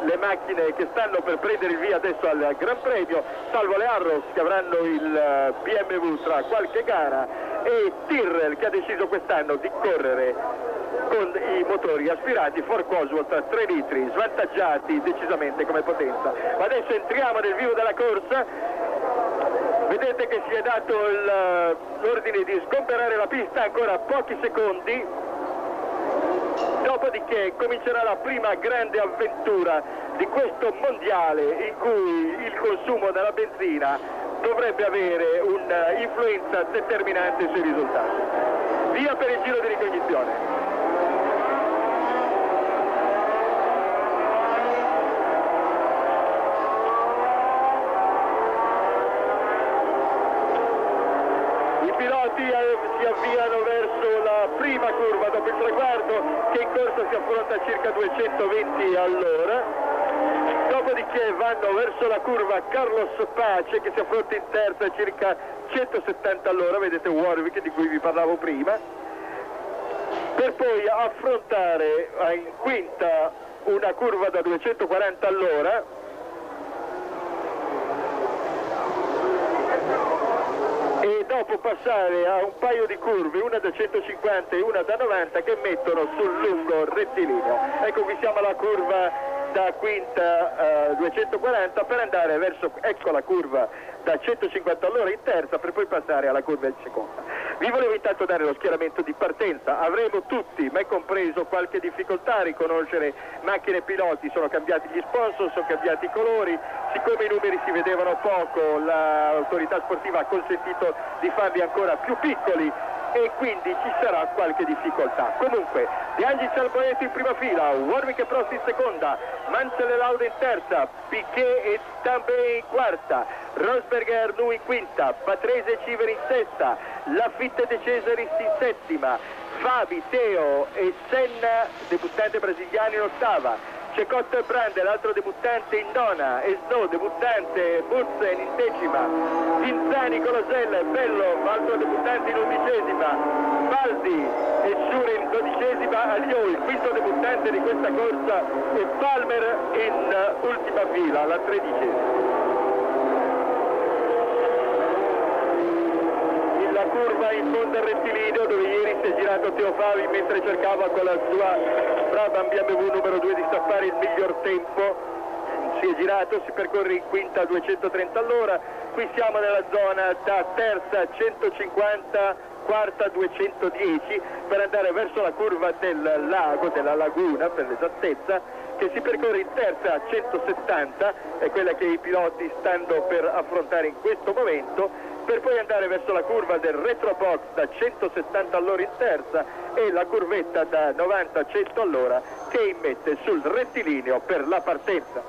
le macchine che stanno per prendere il via adesso al Gran Premio, salvo le Arrows che avranno il BMW tra qualche gara, e Tyrrell che ha deciso quest'anno di correre con i motori aspirati, Ford Cosworth a 3 litri, svantaggiati decisamente come potenza. Ma adesso entriamo nel vivo della corsa. Vedete che si è dato l'ordine di sgomberare la pista, ancora pochi secondi, dopodiché comincerà la prima grande avventura di questo mondiale in cui il consumo della benzina dovrebbe avere un'influenza determinante sui risultati. Via per il giro di ricognizione. Si avviano verso la prima curva dopo il traguardo, che in corsa si affronta a circa 220 all'ora. Dopodiché vanno verso la curva Carlos Pace, che si affronta in terza a circa 170 all'ora, vedete Warwick di cui vi parlavo prima, per poi affrontare in quinta una curva da 240 all'ora, e dopo passare a un paio di curve, una da 150 e una da 90, che mettono sul lungo rettilineo. Ecco, qui siamo alla curva da quinta 240 per andare verso, ecco la curva da 150 all'ora in terza, per poi passare alla curva in seconda. Vi volevo intanto dare lo schieramento di partenza. Avremo tutti, me compreso, qualche difficoltà a riconoscere macchine e piloti. Sono cambiati gli sponsor, sono cambiati i colori, siccome i numeri si vedevano poco, l'autorità sportiva ha consentito di farli ancora più piccoli e quindi ci sarà qualche difficoltà. Comunque, De Angelis Alboreto in prima fila, Warwick e Prost in seconda, Mansell e Lauda in terza, Piquet e Tambay in quarta, Rosberg e Arnoux in quinta, Patrese e Civer in sesta, Lafitte e De Cesaris in settima, Fabi, Teo e Senna, debuttante brasiliano, in ottava, Cecotto e Brande, l'altro debuttante, in nona, e Snow, debuttante, Burzen in decima, Vinzani, Colosella e Bello, altro debuttante, in undicesima, Baldi e Sciure in dodicesima, Aliò, il quinto debuttante di questa corsa, e Palmer in ultima fila, la tredicesima. La curva in fondo al rettilineo, dove ieri si è girato Teo Fabi mentre cercava con la sua Brabham BMW numero 2 di stappare il miglior tempo. Si è girato, si percorre in quinta a 230 all'ora. Qui siamo nella zona da terza 150, quarta 210, per andare verso la curva del lago, della laguna per l'esattezza, che si percorre in terza a 170, è quella che i piloti stanno per affrontare in questo momento, per poi andare verso la curva del retrobox da 170 all'ora in terza e la curvetta da 90 a 100 all'ora che immette sul rettilineo per la partenza.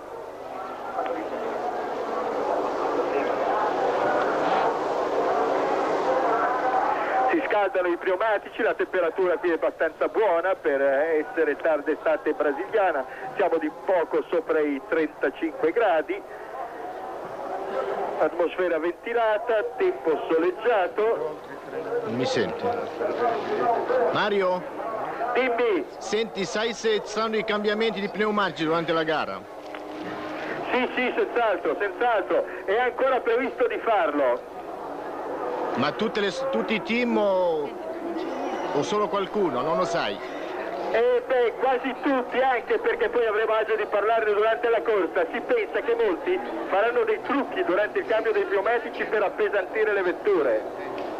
Si scaldano i pneumatici, la temperatura qui è abbastanza buona per essere tarda estate brasiliana, siamo di poco sopra i 35 gradi. Atmosfera ventilata, tempo soleggiato. Non mi senti? Mario? Dimmi. Senti, sai se ci saranno i cambiamenti di pneumatici durante la gara? Sì, senz'altro, è ancora previsto di farlo. Ma tutti i team o solo qualcuno, non lo sai? Quasi tutti, anche perché poi avremo agio di parlarne durante la corsa. Si pensa che molti faranno dei trucchi durante il cambio dei pneumatici per appesantire le vetture.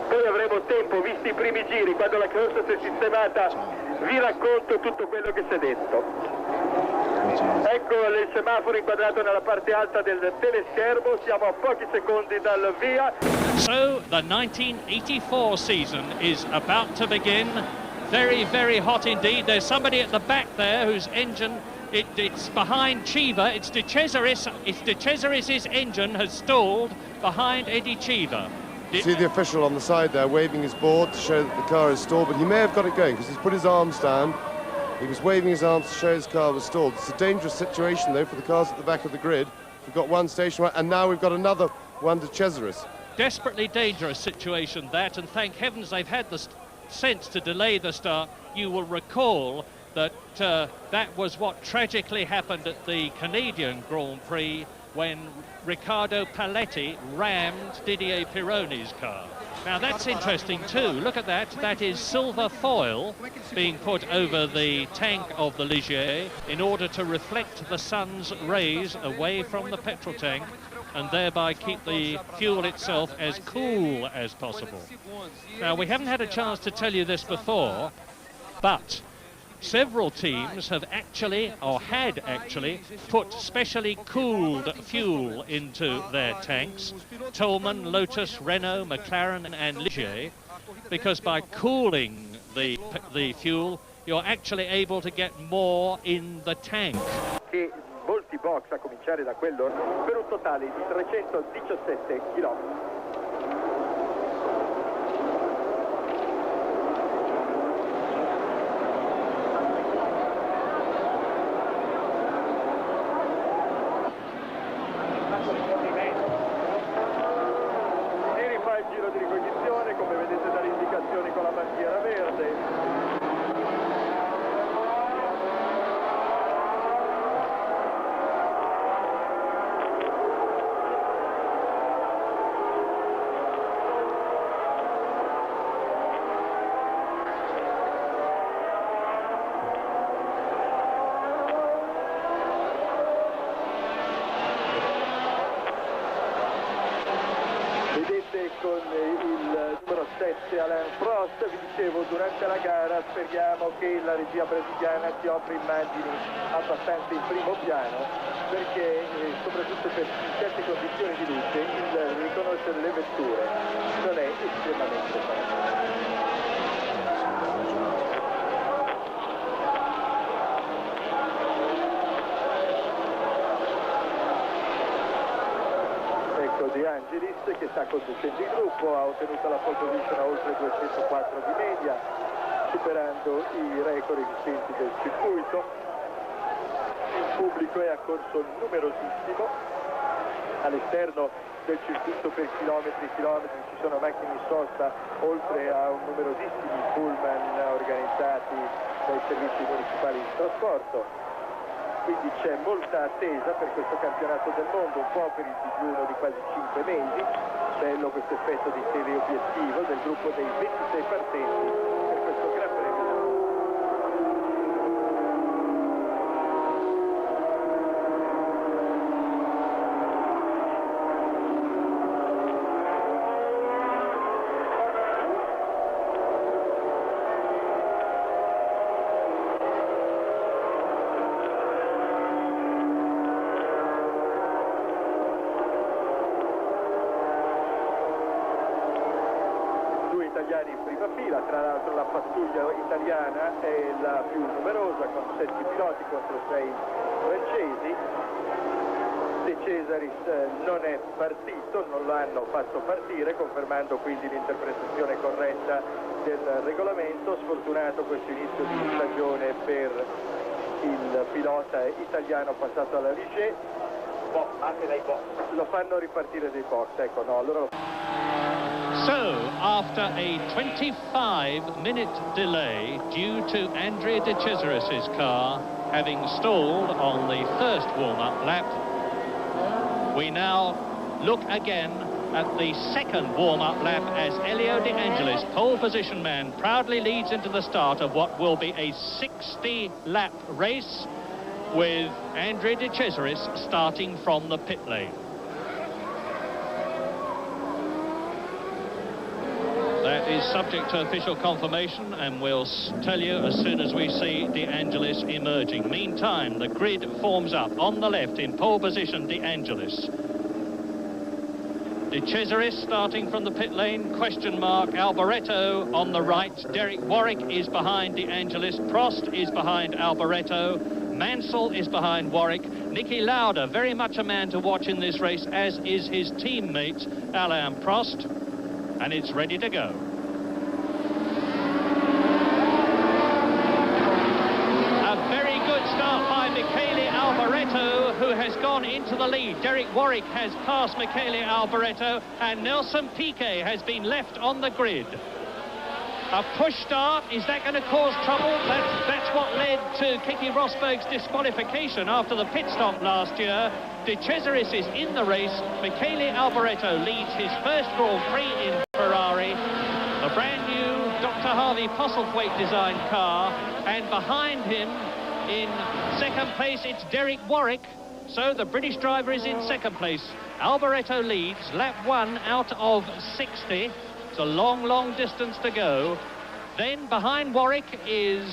Poi avremo tempo, visti i primi giri, quando la corsa si è sistemata, vi racconto tutto quello che si è detto. Ecco il semaforo inquadrato nella parte alta del teleschermo, siamo a pochi secondi dal via. So the 1984 season is about to begin. Very, very hot indeed. There's somebody at the back there whose engine, it's behind Cheever. It's De Cesaris. It's De Cesaris' engine has stalled behind Eddie Cheever. See the official on the side there waving his board to show that the car is stalled, but he may have got it going because he's put his arms down. He was waving his arms to show his car was stalled. It's a dangerous situation though for the cars at the back of the grid. We've got one station and now we've got another one, De Cesaris. Desperately dangerous situation that, and thank heavens they've had the sense to delay the start. You will recall that that was what tragically happened at the Canadian Grand Prix when Riccardo Paletti rammed Didier Pironi's car. Now that's interesting too. Look at that. That is silver foil being put over the tank of the Ligier in order to reflect the sun's rays away from the petrol tank and thereby keep the fuel itself as cool as possible. Now, we haven't had a chance to tell you this before, but several teams have actually, or had actually, put specially cooled fuel into their tanks. Toleman, Lotus, Renault, McLaren and Ligier, because by cooling the fuel, you're actually able to get more in the tank. Molti box, a cominciare da quello, per un totale di 317 chilometri. E rifà il giro di ricognizione, come vedete dalle indicazioni con la bandiera verde. Con il numero 7 Alain Prost, vi dicevo, durante la gara speriamo che la regia brasiliana ci offra immagini abbastanza in primo piano, perché soprattutto per certe condizioni di luce il riconoscere le vetture non è estremamente facile. De Angelis, che sta conducendo il gruppo, ha ottenuto la pole position a oltre 204 di media, superando i record esistenti del circuito. Il pubblico è accorso numerosissimo. All'esterno del circuito per chilometri e chilometri ci sono macchine in sosta, oltre a un numerosissimi pullman organizzati dai servizi municipali di trasporto. Quindi c'è molta attesa per questo campionato del mondo, un po' per il digiuno di quasi 5 mesi. Bello questo effetto di teleobiettivo del gruppo dei 26 partenti per questo Gran Premio del mondo. Italiani in prima fila, tra l'altro la pattuglia italiana è la più numerosa con 7 piloti contro 6 francesi. De Cesaris non è partito, non lo hanno fatto partire, confermando quindi l'interpretazione corretta del regolamento. Sfortunato questo inizio di stagione per il pilota italiano passato alla Ligier. Anche dai box. Lo fanno ripartire dai box, ecco, no, allora So, after a 25-minute delay due to Andrea De Cesaris' car having stalled on the first warm-up lap, we now look again at the second warm-up lap as Elio De Angelis, pole position man, proudly leads into the start of what will be a 60-lap race with Andrea De Cesaris starting from the pit lane. That is subject to official confirmation, and we'll tell you as soon as we see De Angelis emerging. Meantime, the grid forms up. On the left, in pole position, De Angelis. De Cesaris starting from the pit lane, question mark. Alboreto on the right. Derek Warwick is behind De Angelis. Prost is behind Alboreto. Mansell is behind Warwick. Niki Lauda, very much a man to watch in this race, as is his teammate, Alain Prost. And it's ready to go. A very good start by Michele Alboreto, who has gone into the lead. Derek Warwick has passed Michele Alboreto, and Nelson Piquet has been left on the grid. A push start, is that going to cause trouble? That's what led to Kiki Rosberg's disqualification after the pit stop last year. De Cesaris is in the race. Michele Alboreto leads his first Grand Prix in Ferrari. The brand new Dr. Harvey Postlethwaite designed car. And behind him, in second place, it's Derek Warwick. So the British driver is in second place. Alboreto leads, lap 1 out of 60. It's a long, long distance to go. Then behind Warwick is,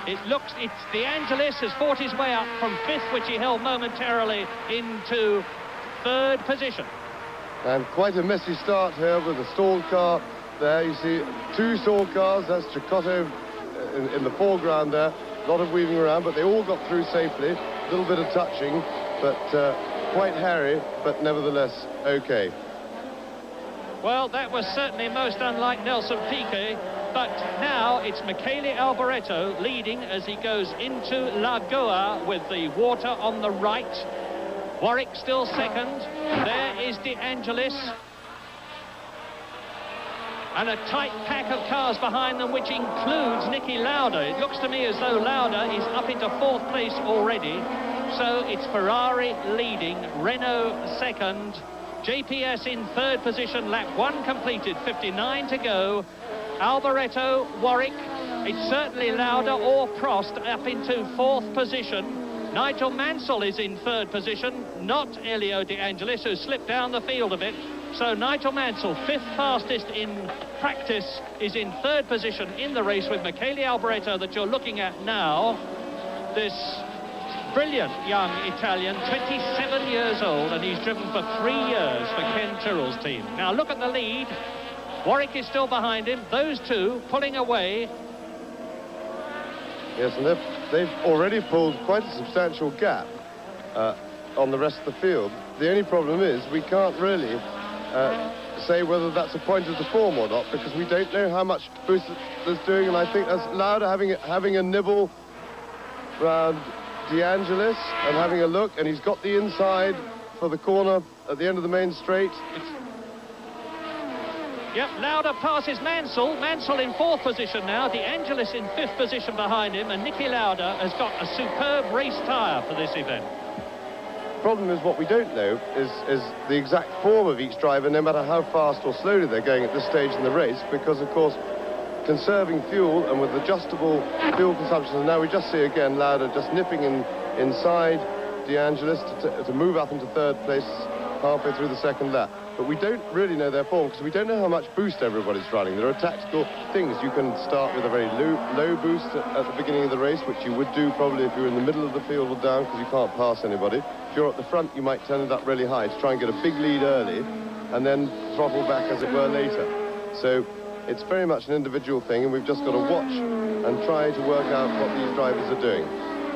it's De Angelis has fought his way up from 5th, which he held momentarily, into 3rd position. And quite a messy start here with a stalled car there. You see 2 stalled cars, that's Cecotto in the foreground there. A lot of weaving around, but they all got through safely. A little bit of touching, but quite hairy, but nevertheless okay. Well, that was certainly most unlike Nelson Piquet, but now it's Michele Alboreto leading as he goes into Lagoa with the water on the right. Warwick still second. There is De Angelis. And a tight pack of cars behind them, which includes Niki Lauda. It looks to me as though Lauda is up into 4th place already. So it's Ferrari leading, Renault second, JPS in 3rd position, lap 1 completed, 59 to go. Alboreto, Warwick, it's certainly Lauda or Prost up into 4th position. Nigel Mansell is in 3rd position, not Elio De Angelis, who slipped down the field a bit. So Nigel Mansell, 5th fastest in practice, is in 3rd position in the race with Michele Alboreto that you're looking at now. This brilliant young Italian, 27 years old, and he's driven for 3 years for Ken Tyrrell's team. Now look at the lead. Warwick is still behind him. Those two pulling away. Yes, and they've already pulled quite a substantial gap on the rest of the field. The only problem is we can't really say whether that's a point of the form or not, because we don't know how much boost it's doing, and I think that's Lauda having a nibble round De Angelis and having a look, and he's got the inside for the corner at the end of the main straight. Yep, Lauda passes Mansell. Mansell in 4th position now. De Angelis in 5th position behind him, and Niki Lauda has got a superb race tyre for this event. The problem is what we don't know is the exact form of each driver, no matter how fast or slowly they're going at this stage in the race, because of course conserving fuel and with adjustable fuel consumption, and now we just see again Lauda just nipping inside De Angelis to move up into 3rd place halfway through the 2nd lap. But we don't really know their form because we don't know how much boost everybody's running. There are tactical things. You can start with a very low boost at the beginning of the race, which you would do probably if you were in the middle of the field or down, because you can't pass anybody. If you're at the front, you might turn it up really high to try and get a big lead early and then throttle back, as it were, later. So it's very much an individual thing, and we've just got to watch and try to work out what these drivers are doing.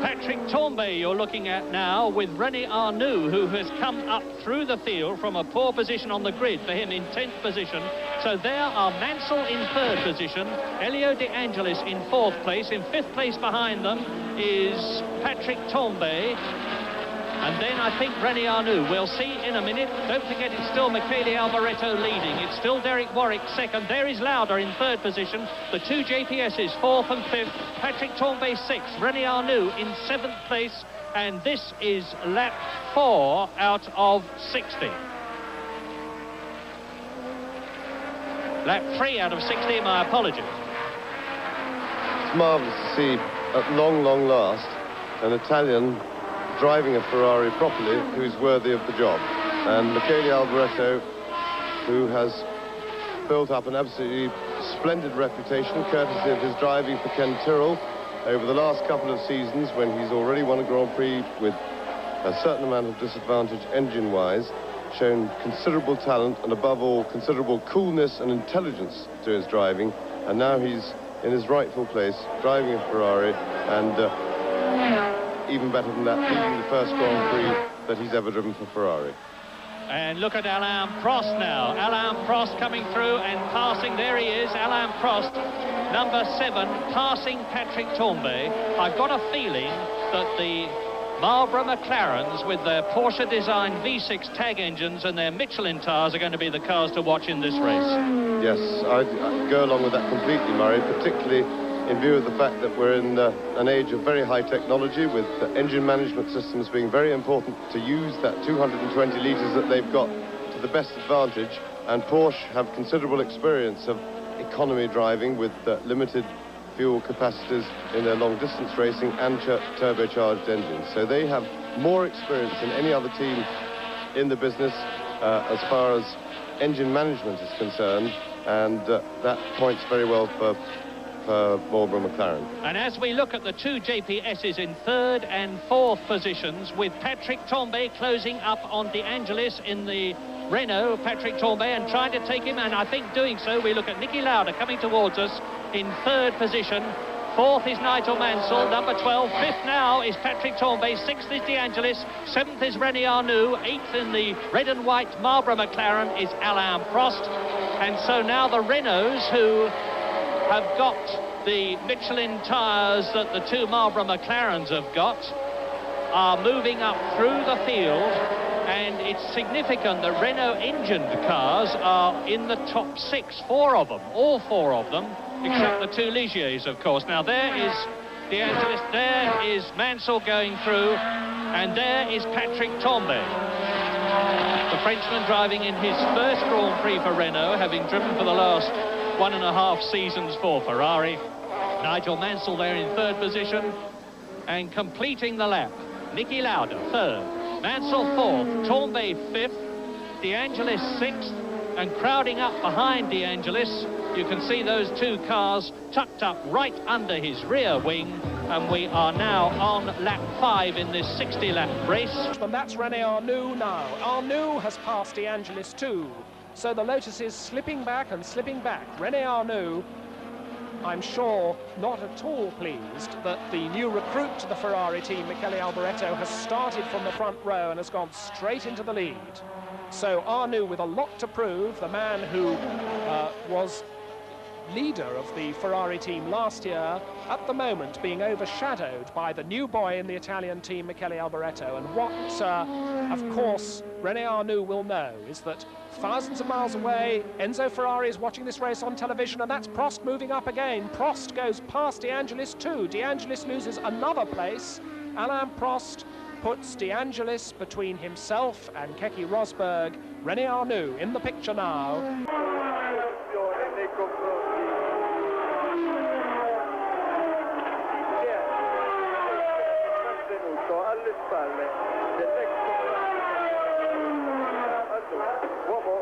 Patrick Tambay you're looking at now with René Arnoux, who has come up through the field from a poor position on the grid, for him in 10th position. So there are Mansell in 3rd position, Elio De Angelis in 4th place. In 5th place behind them is Patrick Tambay. And then I think René Arnoux. We'll see in a minute. Don't forget it's still Michele Alboreto leading. It's still Derek Warwick second. There is Lauda in 3rd position. The 2 JPSs, 4th and 5th. Patrick Tambay 6th. René Arnoux in 7th place. And this is lap 4 out of 60. Lap 3 out of 60, my apologies. It's marvellous to see at long, long last an Italian driving a Ferrari properly who's worthy of the job. And Michele Alboreto, who has built up an absolutely splendid reputation courtesy of his driving for Ken Tyrrell over the last couple of seasons, when he's already won a Grand Prix with a certain amount of disadvantage engine-wise, shown considerable talent and above all considerable coolness and intelligence to his driving, and now he's in his rightful place driving a Ferrari, and even better than that, leading the first Grand Prix that he's ever driven for Ferrari. And look at Alain Prost now. Alain Prost coming through and passing. There he is, Alain Prost, number 7, passing Patrick Tambay. I've got a feeling that the Marlboro McLarens with their Porsche-designed V6 tag engines and their Michelin tyres are going to be the cars to watch in this race. Yes, I go along with that completely, Murray, particularly in view of the fact that we're in an age of very high technology, with engine management systems being very important to use that 220 litres that they've got to the best advantage. And Porsche have considerable experience of economy driving with limited fuel capacitors in their long-distance racing and turbocharged engines. So they have more experience than any other team in the business as far as engine management is concerned, and that points very well for Marlboro McLaren. And as we look at the two JPSs in third and fourth positions, with Patrick Tambay closing up on De Angelis in the Renault, Patrick Tambay, and trying to take him, and I think doing so, we look at Niki Lauda coming towards us in third position. Fourth is Nigel Mansell, number 12. Fifth now is Patrick Tambay. Sixth is De Angelis. Seventh is René Arnoux. Eighth in the red and white Marlboro McLaren is Alain Prost. And so now the Renaults, who have got the Michelin tyres that the two Marlboro McLarens have got, are moving up through the field. And it's significant that Renault engined cars are in the top six, four of them, all four of them, except the two Ligiers, of course. Now there is De Angelis, there is Mansell going through, and there is Patrick Tambay, the Frenchman driving in his first Grand Prix for Renault, having driven for the last 1.5 seasons for Ferrari. Nigel Mansell there in third position, and completing the lap, Niki Lauda third, Mansell fourth, Tambay fifth, De Angelis sixth, and crowding up behind De Angelis, you can see those two cars tucked up right under his rear wing, and we are now on lap 5 in this 60-lap race. And that's René Arnoux now. Arnoux has passed De Angelis too, so the Lotus is slipping back and slipping back. René Arnoux, I'm sure, not at all pleased that the new recruit to the Ferrari team, Michele Alboreto, has started from the front row and has gone straight into the lead. So Arnoux with a lot to prove, the man who was leader of the Ferrari team last year, at the moment being overshadowed by the new boy in the Italian team, Michele Alboreto. And what, of course, René Arnoux will know is that thousands of miles away, Enzo Ferrari is watching this race on television, and that's Prost moving up again. Prost goes past De Angelis too. De Angelis loses another place. Alain Prost puts De Angelis between himself and Keke Rosberg. René Arnoux in the picture now. Alle spalle dell'ex uomo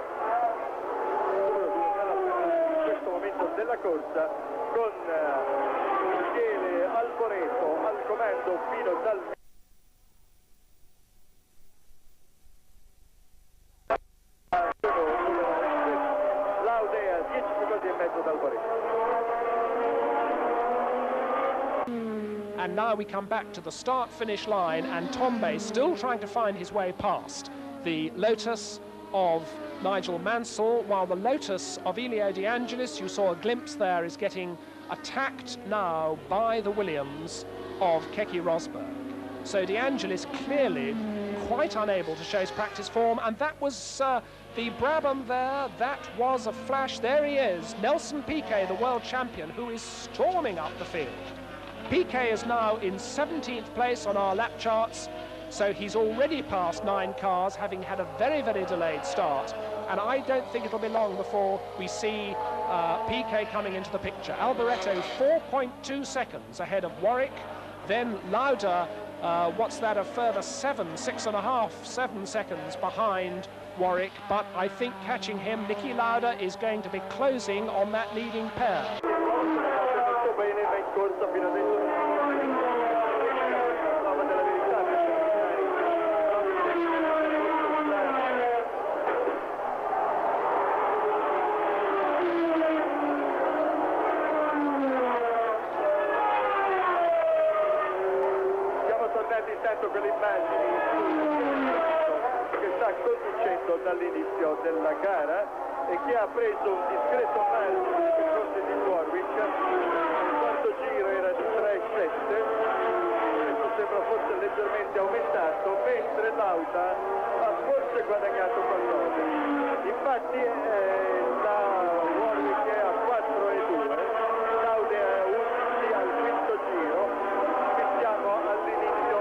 in questo momento della corsa, con Michele Alboreto al comando fino dal Laudea, 10 secondi e mezzo da Alboreto. And now we come back to the start-finish line, and Tambay still trying to find his way past the Lotus of Nigel Mansell, while the Lotus of Elio De Angelis, you saw a glimpse there, is getting attacked now by the Williams of Keke Rosberg. So De Angelis clearly quite unable to show his practice form, and that was the Brabham there. That was a flash. There he is, Nelson Piquet, the world champion, who is storming up the field. Piquet is now in 17th place on our lap charts, so he's already passed 9 cars, having had a very, very delayed start. And I don't think it'll be long before we see Piquet coming into the picture. Alboreto 4.2 seconds ahead of Warwick, then Lauda, what's that, a further 7 seconds behind Warwick, but I think catching him, Niki Lauda is going to be closing on that leading pair. Intanto con le immagini che sta conducendo dall'inizio della gara e che ha preso un discreto margine nei confronti di Warwick. Il quarto giro era di 3,7, questo sembra forse leggermente aumentato, mentre Lauda ha forse guadagnato qualcosa. Infatti la Warwick è a 4,2, Lauda è a 11 al quinto giro, e siamo all'inizio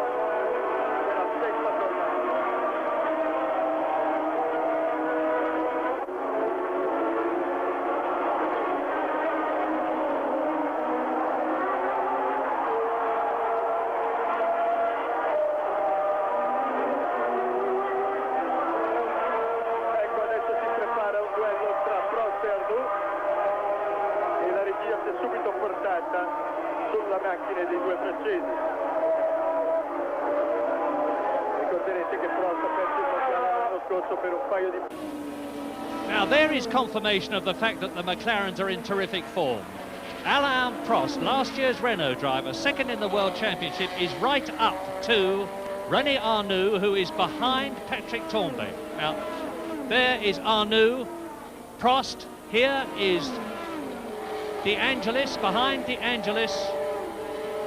della sesta tornata. Subito portata sulla macchina dei due francesi. Ricorderete che Prost ha perso il mondiale l'anno scorso per un paio di... Now there is confirmation of the fact that the McLarens are in terrific form. Alain Prost, last year's Renault driver, second in the World Championship, is right up to René Arnoux, who is behind Patrick Tambay. Now there is Arnoux, Prost, here is De Angelis. Behind De Angelis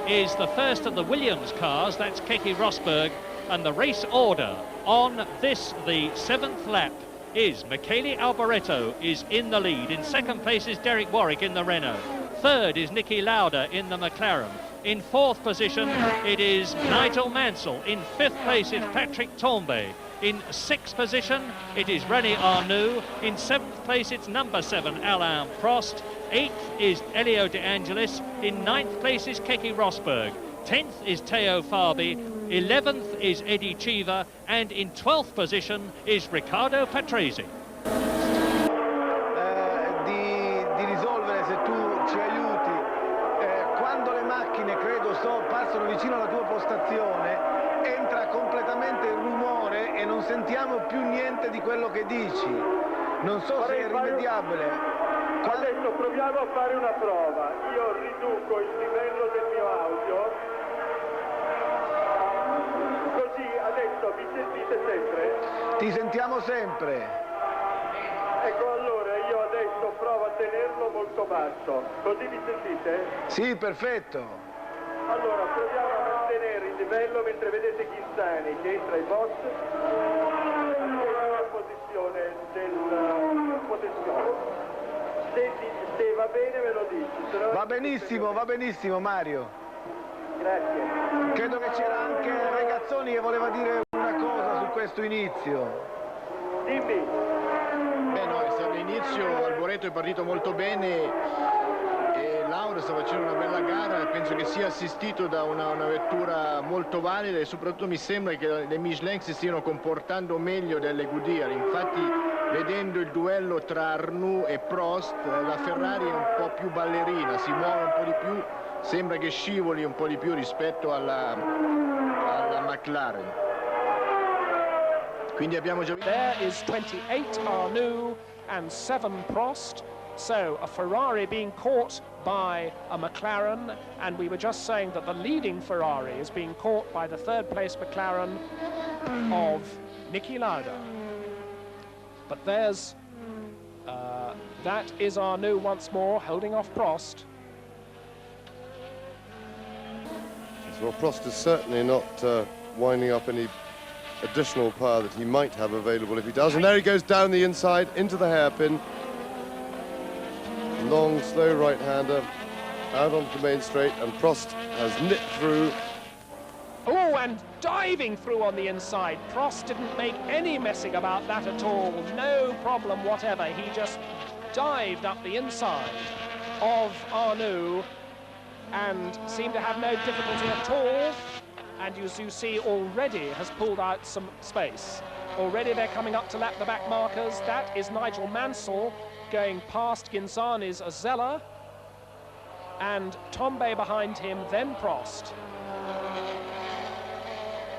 is the first of the Williams cars, that's Keke Rosberg, and the race order on this, the 7th lap, is Michele Alboreto is in the lead. In second place is Derek Warwick in the Renault. Third is Niki Lauda in the McLaren. In fourth position it is Nigel Mansell. In fifth place is Patrick Tambay. In sixth position it is René Arnoux. In seventh place it's number 7 Alain Prost. 8th is Elio De Angelis. In 9th place is Keke Rosberg. 10th is Teo Fabi. 11th is Eddie Cheever. And in 12th position is Riccardo Patrese. Di risolvere, se tu ci aiuti, quando le macchine passano vicino alla tua postazione, entra completamente il rumore e non sentiamo più niente di quello che dici. Non so se è rimediabile. Adesso proviamo a fare una prova. Io riduco il livello del mio audio, così adesso mi sentite sempre? Ti sentiamo sempre. Ecco, allora io adesso provo a tenerlo molto basso, così mi sentite? Sì, perfetto. Allora proviamo a mantenere il livello mentre vedete Ghinzani che entra ai box nella posizione del potenziale. Se va bene me lo dici. Va benissimo Mario. Grazie. Credo che c'era anche Regazzoni che voleva dire una cosa su questo inizio. Dimmi. Beh no, è stato l'inizio, Alboreto è partito molto bene e Lauda sta facendo una bella gara, penso che sia assistito da una vettura molto valida e soprattutto mi sembra che le Michelin si stiano comportando meglio delle Goodyear. Infatti vedendo il duello tra Arnoux e Prost, la Ferrari è un po' più ballerina, si muove un po' di più, sembra che scivoli un po' di più rispetto alla McLaren. Quindi abbiamo già visto. There is 28 Arnoux and 7 Prost. So a Ferrari being caught by a McLaren, and we were just saying that the leading Ferrari is being caught by the third place McLaren of Niki Lauda. But there's, that is Arnoux once more, holding off Prost. Well, Prost is certainly not winding up any additional power that he might have available if he does. And there he goes down the inside into the hairpin. Long, slow right-hander out onto the main straight, and Prost has nipped through. Oh, and diving through on the inside. Prost didn't make any messing about that at all. No problem whatever. He just dived up the inside of Arnoux and seemed to have no difficulty at all. And as you see, already has pulled out some space. Already they're coming up to lap the back markers. That is Nigel Mansell going past Ghinzani's Azella, and Tambay behind him, then Prost.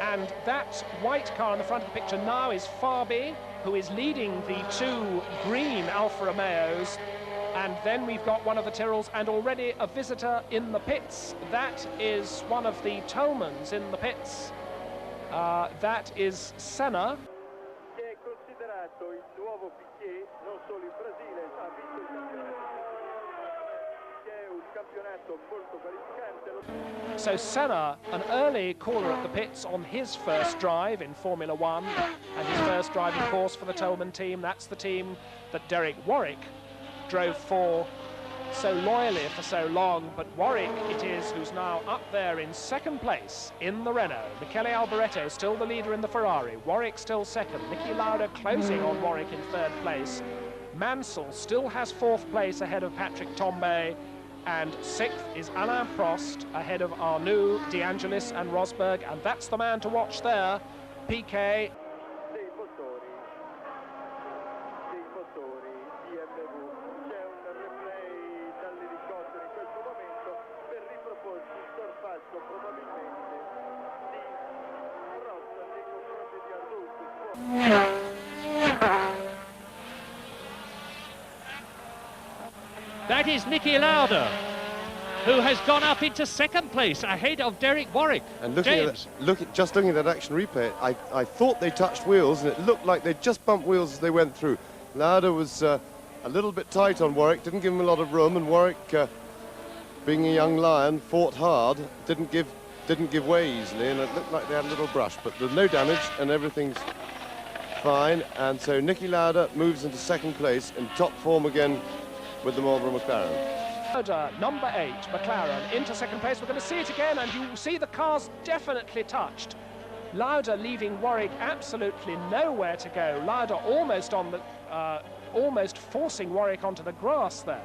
And that white car in the front of the picture now is Fabi, who is leading the 2 green Alfa Romeos. And then we've got one of the Tyrrells and already a visitor in the pits. That is one of the Tolmans in the pits. That is Senna. Che è considerato il nuovo Piquet non solo in Brasile, ha vinto il campionato, che è un campionato molto qualificante. So Senna, an early caller at the pits on his first drive in Formula One, and his first driving course for the Tolman team. That's the team that Derek Warwick drove for so loyally for so long, but Warwick it is who's now up there in second place in the Renault. Michele Alboreto still the leader in the Ferrari, Warwick still second, Niki Lauda closing on Warwick in third place. Mansell still has fourth place ahead of Patrick Tambay, and sixth is Alain Prost ahead of Arnoux, De Angelis and Rosberg, and that's the man to watch there, Piquet. That is Niki Lauda, who has gone up into second place ahead of Derek Warwick. And looking at that action replay, I thought they touched wheels, and it looked like they just bumped wheels as they went through. Lauda was a little bit tight on Warwick, didn't give him a lot of room, and Warwick, being a young lion, fought hard, didn't give way easily, and it looked like they had a little brush, but there's no damage and everything's fine. And so Niki Lauda moves into second place in top form again with the Marlboro McLaren. Number 8, McLaren, into second place. We're going to see it again, and you see the cars definitely touched. Lauda leaving Warwick absolutely nowhere to go. Lauda almost on the, almost forcing Warwick onto the grass there.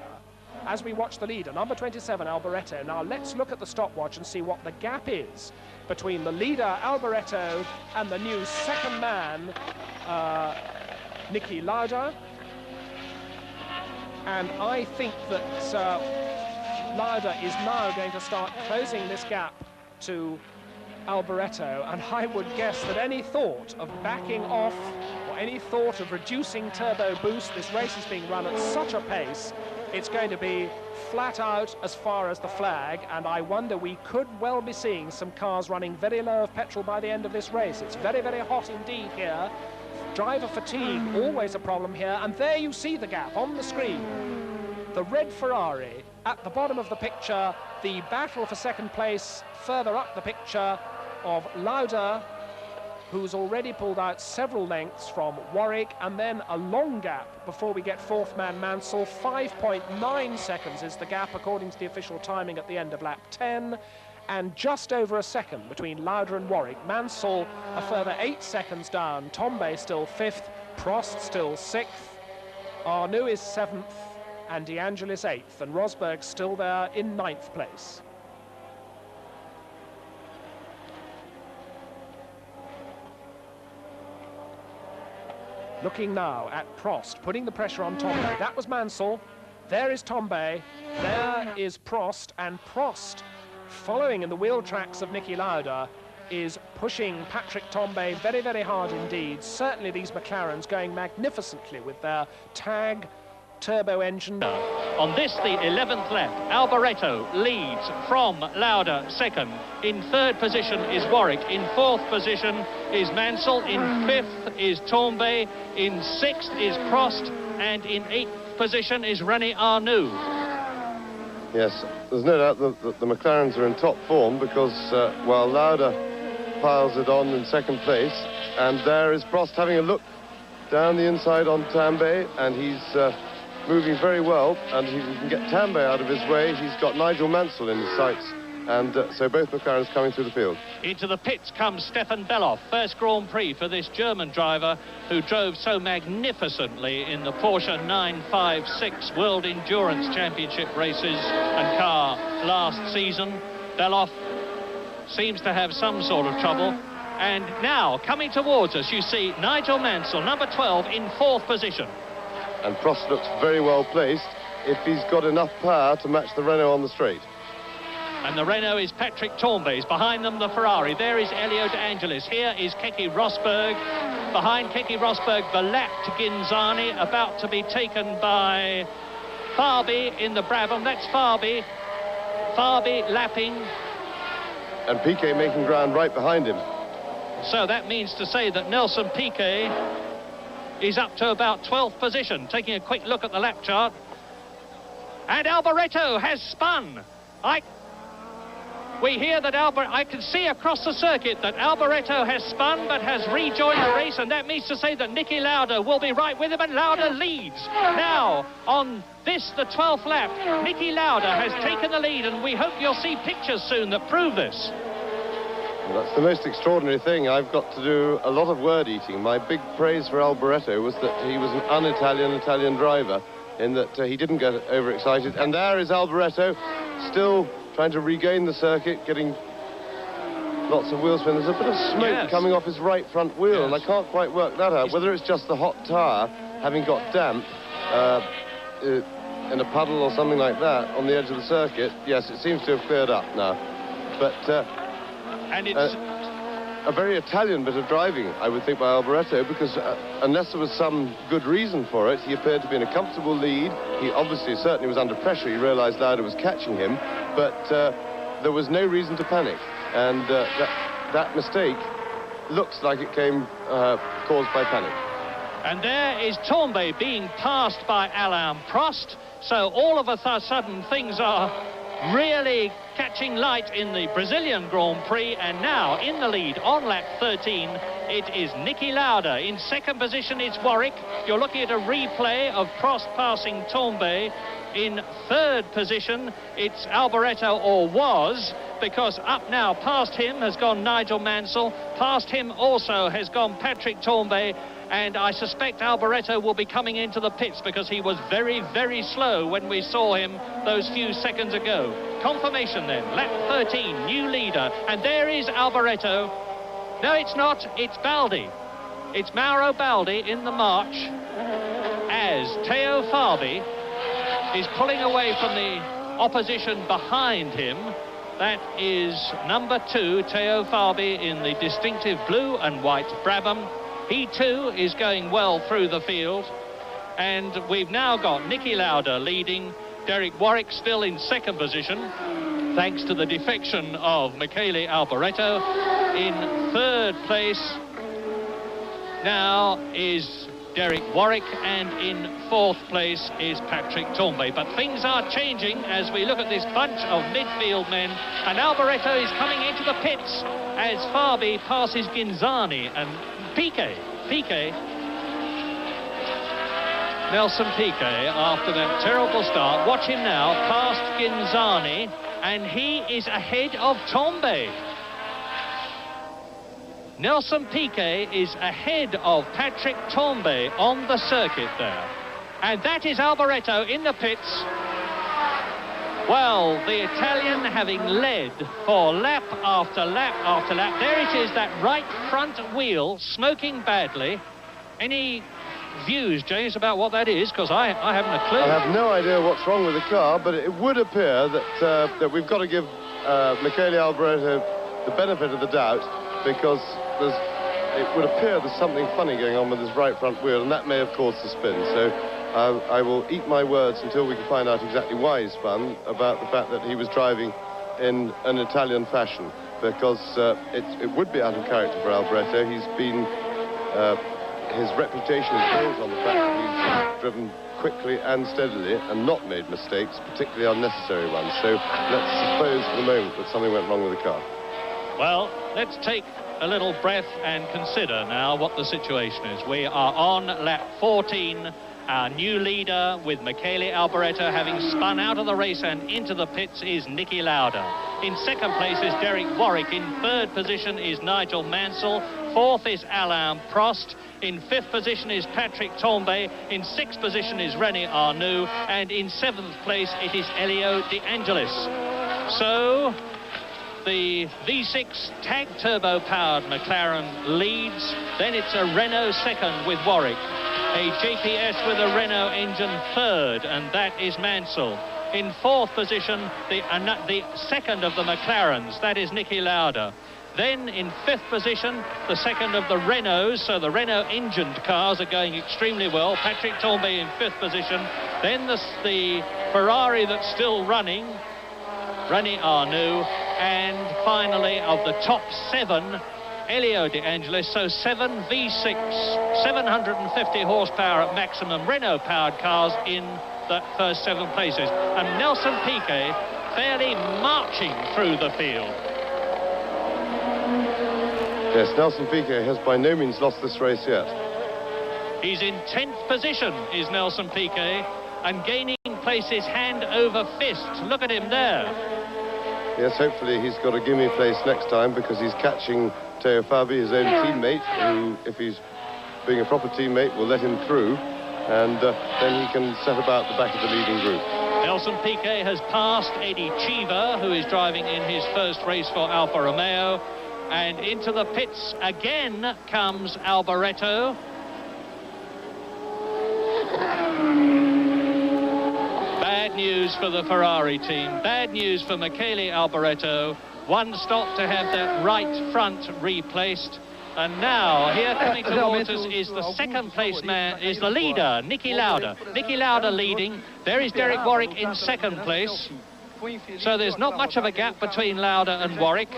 As we watch the leader, number 27, Alboreto. Now let's look at the stopwatch and see what the gap is between the leader, Alboreto, and the new second man, Niki Lauda. And I think that Lauda is now going to start closing this gap to Alboreto, and I would guess that any thought of backing off or any thought of reducing turbo boost, this race is being run at such a pace, it's going to be flat out as far as the flag, and I wonder we could well be seeing some cars running very low of petrol by the end of this race. It's very, very hot indeed here. Driver fatigue, always a problem here, and there you see the gap on the screen. The red Ferrari at the bottom of the picture, the battle for second place further up the picture of Lauda, who's already pulled out several lengths from Warwick, and then a long gap before we get fourth man Mansell. 5.9 seconds is the gap according to the official timing at the end of lap 10. And just over a second between Lauda and Warwick. Mansell a further 8 seconds down. Tambay still 5th, Prost still 6th, Arnoux is 7th, and De Angelis 8th, and Rosberg still there in 9th place. Looking now at Prost, putting the pressure on Tambay. That was Mansell. There is Tambay. There is Prost, and Prost, following in the wheel tracks of Niki Lauda, is pushing Patrick Tambay very, very hard indeed. Certainly these McLarens going magnificently with their tag turbo engine. On this, the 11th lap, Alboreto leads from Lauda second. In third position is Warwick. In fourth position is Mansell. In fifth is Tambay. In sixth is Prost. And in eighth position is René Arnoux. Yes, there's no doubt that the McLarens are in top form because while Lauda piles it on in second place, and there is Prost having a look down the inside on Tambay, and he's moving very well, and he can get Tambay out of his way. He's got Nigel Mansell in his sights, and so both McLarens coming through the field. Into the pits comes Stefan Bellof, first Grand Prix for this German driver who drove so magnificently in the Porsche 956 World Endurance Championship races and car last season. Bellof seems to have some sort of trouble. And now, coming towards us, you see Nigel Mansell, number 12, in fourth position. And Prost looks very well placed if he's got enough power to match the Renault on the straight. And the Renault is Patrick Tambay. Behind them, the Ferrari. There is Elio De Angelis. Here is Keke Rosberg. Behind Keke Rosberg, the lapped Ginzani, about to be taken by Farby in the Brabham. That's Farby. Farby lapping. And Piquet making ground right behind him. So that means to say that Nelson Piquet is up to about 12th position. Taking a quick look at the lap chart. And Alboreto has spun. We hear that I can see across the circuit that Alboreto has spun but has rejoined the race, and that means to say that Niki Lauda will be right with him, and Lauda leads. Now, on this, the 12th lap, Niki Lauda has taken the lead, and we hope you'll see pictures soon that prove this. Well, that's the most extraordinary thing. I've got to do a lot of word eating. My big praise for Alboreto was that he was an un-Italian driver, in that he didn't get overexcited. And there is Alboreto, still trying to regain the circuit, getting lots of wheel spin. There's a bit of smoke coming off his right front wheel, and I can't quite work that out. Whether it's just the hot tyre having got damp in a puddle or something like that on the edge of the circuit. Yes, it seems to have cleared up now. But and it's a very Italian bit of driving, I would think, by Alboreto, because unless there was some good reason for it, he appeared to be in a comfortable lead. He obviously certainly was under pressure. He realised Lauda was catching him, but there was no reason to panic. And that mistake looks like it came caused by panic. And there is Tombé being passed by Alain Prost. So all of a sudden things are really catching light in the Brazilian Grand Prix, and now in the lead on lap 13 it is Niki Lauda. In second position it's Warwick. You're looking at a replay of Prost passing Tombé. In third position it's Alboreto, or was, because up now past him has gone Nigel Mansell, past him also has gone Patrick Tombé, and I suspect Alboreto will be coming into the pits because he was very, very slow when we saw him those few seconds ago. Confirmation then, lap 13, new leader, and there is Alboreto. No, it's not, it's Baldi. It's Mauro Baldi in the march as Teo Fabi is pulling away from the opposition behind him. That is number 2, Teo Fabi, in the distinctive blue and white Brabham. He too is going well through the field, and we've now got Niki Lauda leading, Derek Warwick still in second position thanks to the defection of Michele Alboreto. In third place now is Derek Warwick, and in fourth place is Patrick Tombé. But things are changing as we look at this bunch of midfield men, and Alboreto is coming into the pits as Fabi passes Ghinzani and Piquet. Nelson Piquet, after that terrible start, watch him now, past Ghinzani, and he is ahead of Tombé. Nelson Piquet is ahead of Patrick Tombé on the circuit there. And that is Alboreto in the pits. Well, the Italian having led for lap after lap after lap. There it is, that right front wheel smoking badly. Any views, James, about what that is? Because I haven't a clue. I have no idea what's wrong with the car, but it would appear that we've got to give Michele Alboreto the benefit of the doubt, because it would appear there's something funny going on with his right front wheel, and that may have caused the spin. So I will eat my words until we can find out exactly why he spun, about the fact that he was driving in an Italian fashion, because it would be out of character for Alboreto. He's been his reputation is built on the fact that he's driven quickly and steadily and not made mistakes, particularly unnecessary ones. So let's suppose for the moment that something went wrong with the car. Well, let's take a little breath and consider now what the situation is. We are on lap 14. Our new leader, with Michele Alboreto having spun out of the race and into the pits, is Niki Lauda. In second place is Derek Warwick. In third position is Nigel Mansell. Fourth is Alain Prost. In fifth position is Patrick Tombé. In sixth position is René Arnoux. And in seventh place it is Elio De Angelis. So the V6 tag turbo powered McLaren leads. Then it's a Renault second with Warwick. A JPS with a Renault engine third, and that is Mansell. In fourth position, the second of the McLarens, that is Niki Lauda. Then in fifth position, the second of the Renaults, so the Renault engined cars are going extremely well. Patrick Tombé in fifth position. Then the Ferrari that's still running, René Arnoux. And finally, of the top 7, Elio De Angelis. So 7 V6, 750 horsepower at maximum Renault-powered cars in the first 7 places. And Nelson Piquet fairly marching through the field. Yes, Nelson Piquet has by no means lost this race yet. He's in 10th position, is Nelson Piquet, and gaining places hand over fist. Look at him there. Yes, hopefully he's got a gimme place next time, because he's catching Teo Fabi, his own teammate, who, if he's being a proper teammate, will let him through, and then he can set about the back of the leading group. Nelson Piquet has passed Eddie Cheever, who is driving in his first race for Alfa Romeo, and into the pits again comes Alboreto. Bad news for the Ferrari team, bad news for Michele Alboreto. One stop to have that right front replaced. And now, here coming towards us is the second place man, is the leader, Niki Lauda. Niki Lauda leading. There is Derek Warwick in second place. So there's not much of a gap between Lauda and Warwick.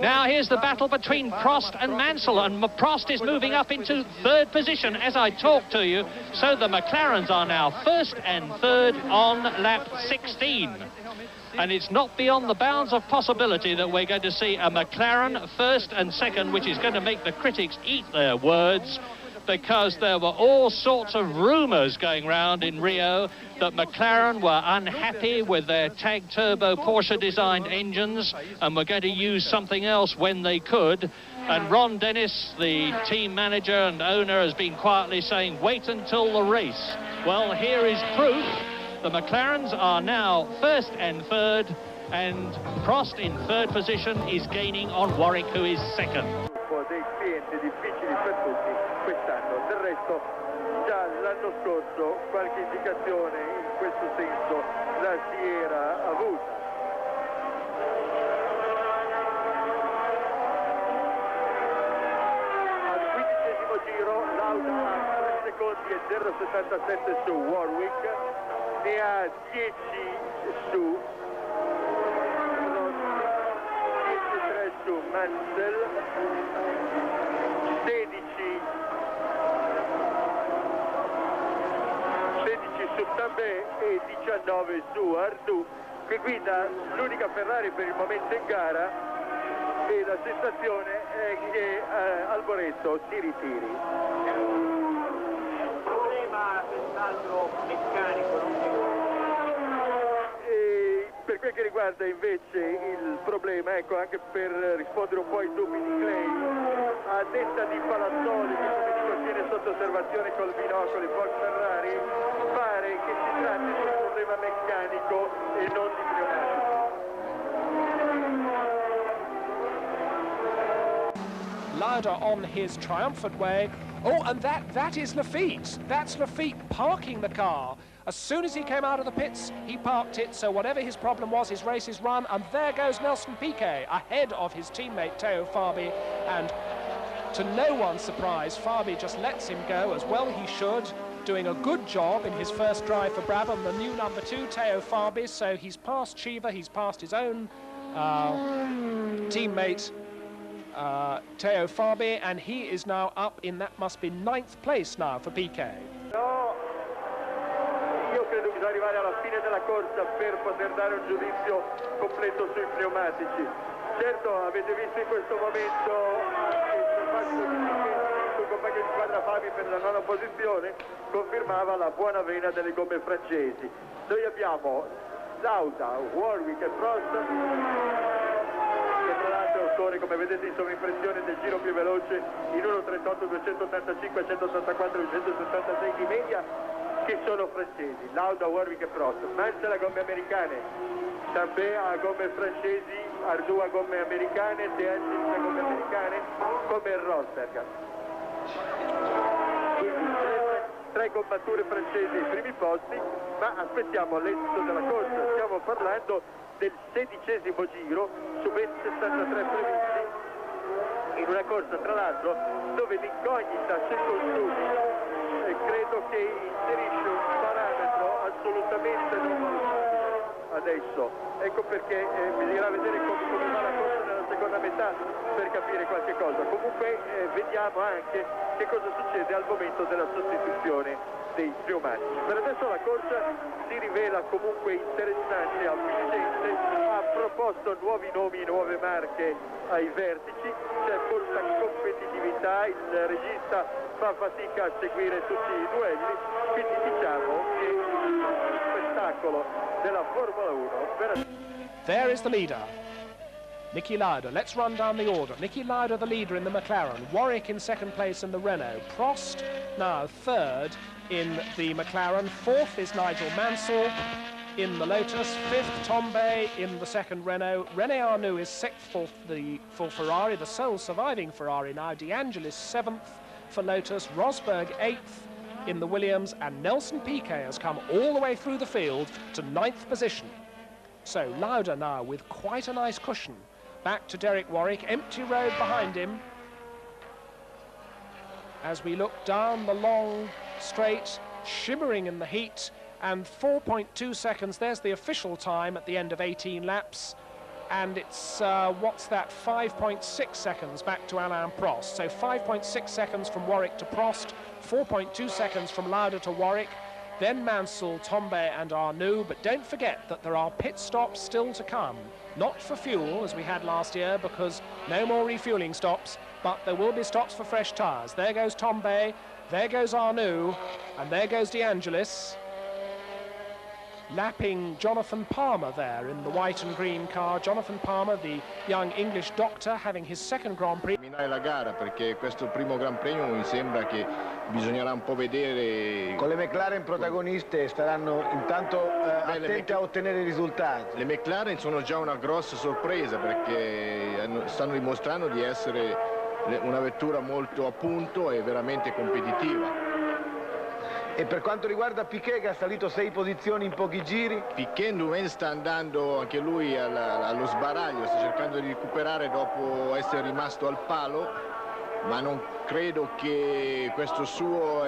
Now here's the battle between Prost and Mansell, and Prost is moving up into third position as I talk to you. So the McLarens are now first and third on lap 16. And it's not beyond the bounds of possibility that we're going to see a McLaren first and second, which is going to make the critics eat their words, because there were all sorts of rumours going round in Rio that McLaren were unhappy with their TAG Turbo Porsche-designed engines and were going to use something else when they could. And Ron Dennis, the team manager and owner, has been quietly saying, wait until the race. Well, here is proof. The McLarens are now first and third, and Prost in third position is gaining on Warwick, who is second. Dei clienti difficili per tutti quest'anno. Del resto, già l'anno scorso qualche indicazione in questo senso la si era avuta. Al 15° giro Lauda ha 3 secondi e 0,77 su Warwick, ne ha 10 su 10,3 su Mansell, 16 su Tambay e 19 su Arnoux, che guida l'unica Ferrari per il momento in gara, e la sensazione è che Alboreto si ritiri. Problema senz'altro meccanico, per quel che riguarda invece il problema, ecco, anche per rispondere un po' ai dubbi di Clay, a detta di Palazzoli, che come dico tiene sotto osservazione col binocolo il Fox Ferrari, pare che si tratti di un problema meccanico e non di pneumatico. Lauda on his triumphant way. Oh, and that is Lafitte. That's Lafitte parking the car. As soon as he came out of the pits, he parked it, so whatever his problem was, his race is run, and there goes Nelson Piquet, ahead of his teammate Teo Fabi, and to no one's surprise, Fabi just lets him go, as well he should, doing a good job in his first drive for Brabham, the new number 2, Teo Fabi, so he's passed Cheever, he's passed his own teammate, Teo Fabi, and he is now up in, that must be 9th place now for Piquet. No, io credo bisogna arrivare alla fine della corsa per poter dare un giudizio completo sui pneumatici. Certo, avete visto in questo momento il suo compagno di squadra Fabi per la 9ª posizione confermava la buona vena delle gomme francesi. Noi abbiamo Lauda, Warwick e Prost, che tra l'altro corre, come vedete, in sovraimpressione del giro più veloce in 1.38, 285, 184, 276 di media, che sono francesi. Lauda, Warwick e Prost. Mansell a gomme americane, Tambay a gomme francesi, Arnoux a gomme americane, De Angelis a gomme americane, come il Rosberg. Quindi tre gommature francesi ai primi posti, ma aspettiamo l'esito della corsa. Stiamo parlando del 16° giro su 63 previsti, in una corsa tra l'altro dove l'incognita circostudi credo che inserisce un parametro assolutamente non valutato adesso. Ecco perché bisognerà vedere come va la corsa nella seconda seconda metà per capire qualche cosa. Comunque vediamo anche che cosa succede al momento della sostituzione dei pneumatici. Per adesso la corsa si rivela comunque interessante, avvincente, ha proposto nuovi nomi, nuove marche ai vertici, c'è molta competitività, il regista fa fatica a seguire tutti i duelli, quindi diciamo che il spettacolo della Formula 1 There is the leader, Niki Lauda. Let's run down the order. Niki Lauda, the leader in the McLaren. Warwick in second place in the Renault. Prost now third in the McLaren. Fourth is Nigel Mansell in the Lotus. Fifth, Tombe in the second Renault. René Arnoux is sixth for Ferrari, the sole surviving Ferrari now. De Angelis seventh for Lotus. Rosberg eighth in the Williams. And Nelson Piquet has come all the way through the field to ninth position. So Lauda now with quite a nice cushion. Back to Derek Warwick, empty road behind him. As we look down the long straight, shimmering in the heat, and 4.2 seconds, there's the official time at the end of 18 laps. And it's, what's that, 5.6 seconds back to Alain Prost. So 5.6 seconds from Warwick to Prost, 4.2 seconds from Lauda to Warwick, then Mansell, Tombe and Arnoux. But don't forget that there are pit stops still to come. Not for fuel, as we had last year, because no more refueling stops, but there will be stops for fresh tyres. There goes Tombe, there goes Arnoux, and there goes De Angelis, lapping Jonathan Palmer there in the white and green car. Jonathan Palmer, the young English doctor, having his second Grand Prix. Terminare la gara, perché questo primo Gran Premio mi sembra che bisognerà un po' vedere. Con le McLaren protagoniste staranno intanto attente a ottenere i risultati. Le McLaren sono già una grossa sorpresa, perché stanno dimostrando di essere una vettura molto a punto e veramente competitiva. E per quanto riguarda Piquet, che ha salito 6 posizioni in pochi giri? Piquet sta andando anche lui allo sbaraglio, sta cercando di recuperare dopo essere rimasto al palo, ma non credo che questa sua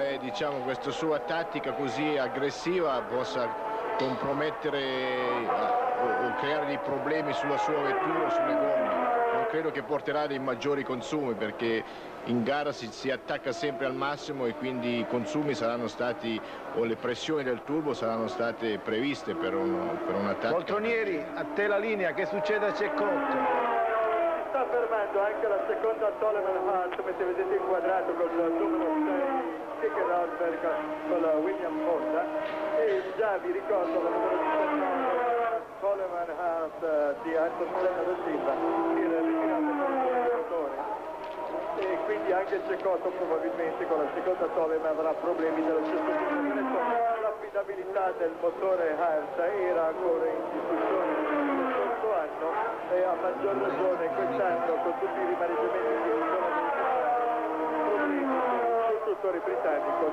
tattica così aggressiva possa compromettere o creare dei problemi sulla sua vettura, sulle gomme. Non credo che porterà dei maggiori consumi, perché in gara si attacca sempre al massimo e quindi i consumi saranno stati, o le pressioni del turbo saranno state previste per una tattica. Poltronieri, a te la linea, che succede a Cecotto? Sta fermando anche la seconda Toleman Hart, come vedete inquadrato con il numero 6 Keke Rosberg con la William Honda, e già vi ricordo la numero 19 Toleman Hart di Anton Senna da Silva, il ritirato del motore. E quindi anche Cecotto probabilmente con la seconda Toleman avrà problemi dello stesso tipo. L'affidabilità del motore Hart era ancora in discussione lo scorso anno, e a maggior ragione quest'anno, con tutti i rimaneggiamenti che ci sono problemi con il costruttore britannico.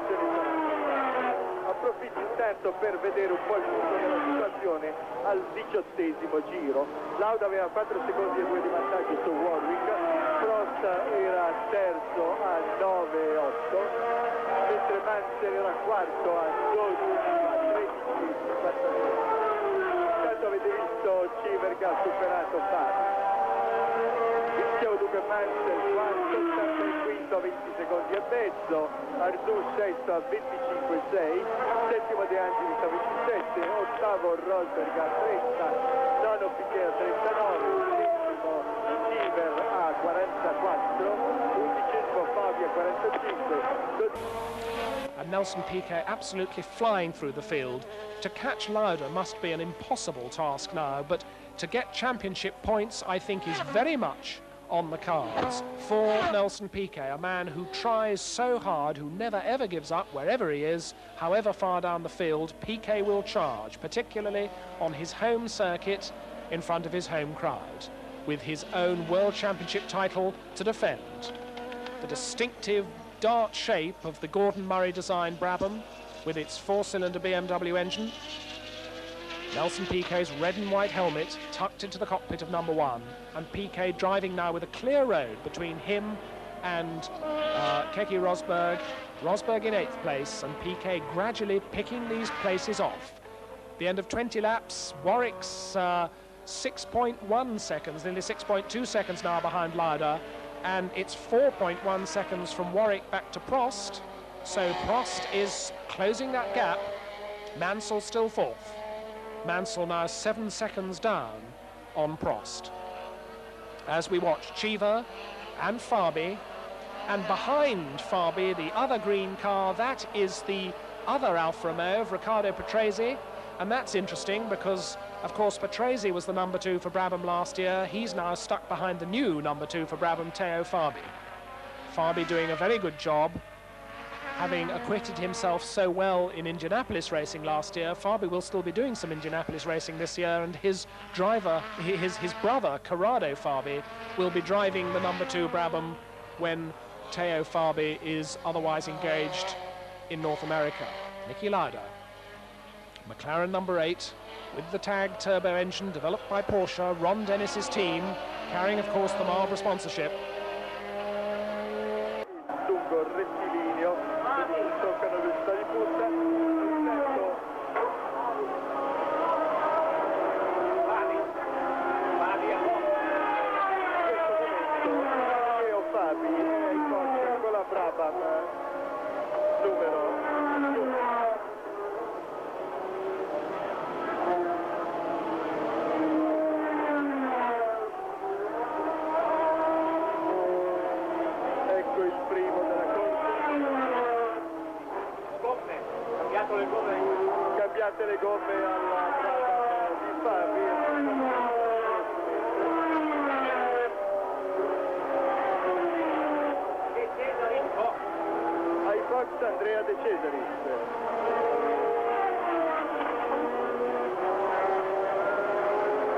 Approfitto intanto per vedere un po' il punto della situazione al 18° giro. Lauda aveva 4 secondi e 2 di vantaggio su Warwick, Prost era terzo a 9,8, mentre Mansell era quarto a 12,13. Intanto avete visto Civer che ha superato Fari. Dicevo dunque Mansell quarto, sempre il quinto a 20 secondi e mezzo, Arnoux sesto a 25,6, settimo De Angelis a 27, ottavo Rosberg a 30, nono Piquet a 39, decimo Civer a 44, undicesimo Fabi a 45. And Nelson Piquet absolutely flying through the field. To catch Lauda must be an impossible task now, but to get championship points, I think, is very much on the cards for Nelson Piquet, a man who tries so hard, who never ever gives up wherever he is, however far down the field. Piquet will charge, particularly on his home circuit in front of his home crowd, with his own World Championship title to defend. The distinctive dart shape of the Gordon Murray designed Brabham with its 4-cylinder BMW engine. Nelson Piquet's red and white helmet tucked into the cockpit of number 1, and Piquet driving now with a clear road between him and Keke Rosberg. Rosberg in 8th place, and Piquet gradually picking these places off. The end of 20 laps, Warwick's 6.1 seconds, nearly 6.2 seconds now behind Lauda, and it's 4.1 seconds from Warwick back to Prost. So Prost is closing that gap. Mansell still fourth. Mansell now 7 seconds down on Prost. As we watch Cheever and Fabi, and behind Fabi, the other green car, that is the other Alfa Romeo of Riccardo Patrese, and that's interesting because, of course, Patrese was the number 2 for Brabham last year. He's now stuck behind the new number 2 for Brabham, Teo Fabi. Fabi doing a very good job, having acquitted himself so well in Indianapolis racing last year. Fabi will still be doing some Indianapolis racing this year, and his driver, his brother, Corrado Fabi, will be driving the number 2 Brabham when Teo Fabi is otherwise engaged in North America. Niki Lauda, McLaren number 8, with the TAG turbo engine developed by Porsche, Ron Dennis's team, carrying, of course, the Marlboro sponsorship. Lungo rettilineo, toccano l'uscita di punta, Fabi è in coppia con la Brabham numero 2. Ecco il primo della corsa. Gomme, cambiate le gomme alla Brabham di Fabi. Ai box Andrea De Cesaris.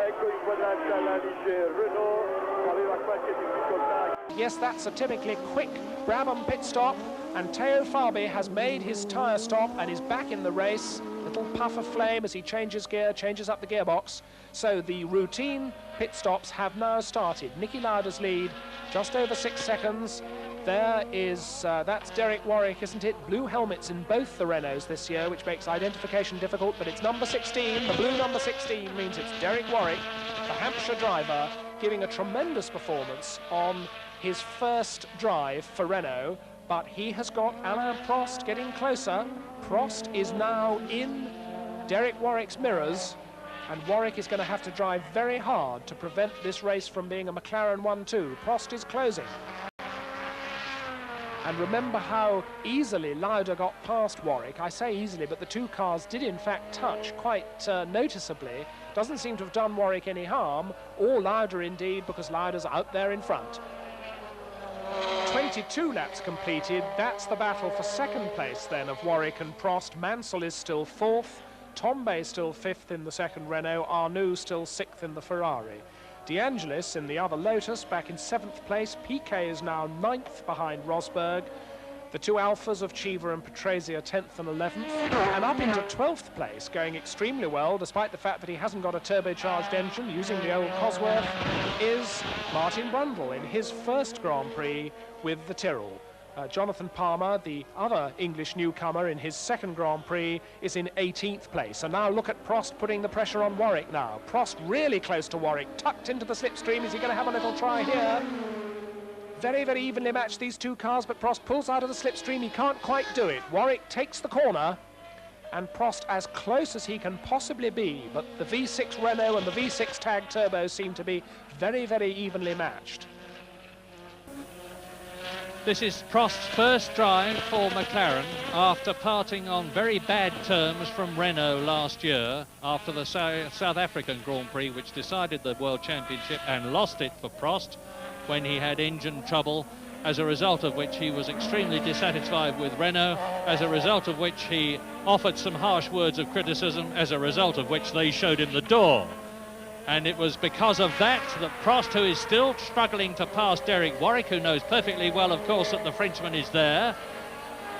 Ecco inquadrata la Ligier Renault, aveva qualche difficoltà. Yes, that's a typically quick Brabham pit stop, and Teo Fabi has made his tyre stop and is back in the race. Little puff of flame as he changes gear, changes up the gearbox. So the routine pit stops have now started. Niki Lauda's lead, just over 6 seconds. There is, that's Derek Warwick, isn't it? Blue helmets in both the Renaults this year, which makes identification difficult, but it's number 16. The blue number 16 means it's Derek Warwick, the Hampshire driver, giving a tremendous performance on his first drive for Renault, but he has got Alain Prost getting closer. Prost is now in Derek Warwick's mirrors, and Warwick is going to have to drive very hard to prevent this race from being a McLaren 1-2. Prost is closing. And remember how easily Lauda got past Warwick. I say easily, but the two cars did in fact touch quite noticeably. Doesn't seem to have done Warwick any harm, or Lauda indeed, because Lauda's out there in front. 22 laps completed. That's the battle for second place then of Warwick and Prost. Mansell is still fourth. Tombe still fifth in the second Renault. Arnoux still sixth in the Ferrari. De Angelis in the other Lotus back in 7th place. Piquet is now 9th behind Rosberg. The two Alphas of Cheever and Patrese are 10th and 11th. And up into 12th place, going extremely well, despite the fact that he hasn't got a turbocharged engine, using the old Cosworth, is Martin Brundle in his first Grand Prix with the Tyrrell. Jonathan Palmer, the other English newcomer in his second Grand Prix, is in 18th place. And now look at Prost putting the pressure on Warwick now. Prost really close to Warwick, tucked into the slipstream. Is he going to have a little try here? Very, very evenly matched, these two cars, but Prost pulls out of the slipstream. He can't quite do it. Warwick takes the corner, and Prost as close as he can possibly be. But the V6 Renault and the V6 TAG Turbo seem to be very, very evenly matched. This is Prost's first drive for McLaren after parting on very bad terms from Renault last year after the South African Grand Prix, which decided the World Championship and lost it for Prost when he had engine trouble, as a result of which he was extremely dissatisfied with Renault, as a result of which he offered some harsh words of criticism, as a result of which they showed him the door. And it was because of that that Prost, who is still struggling to pass Derek Warwick, who knows perfectly well, of course, that the Frenchman is there.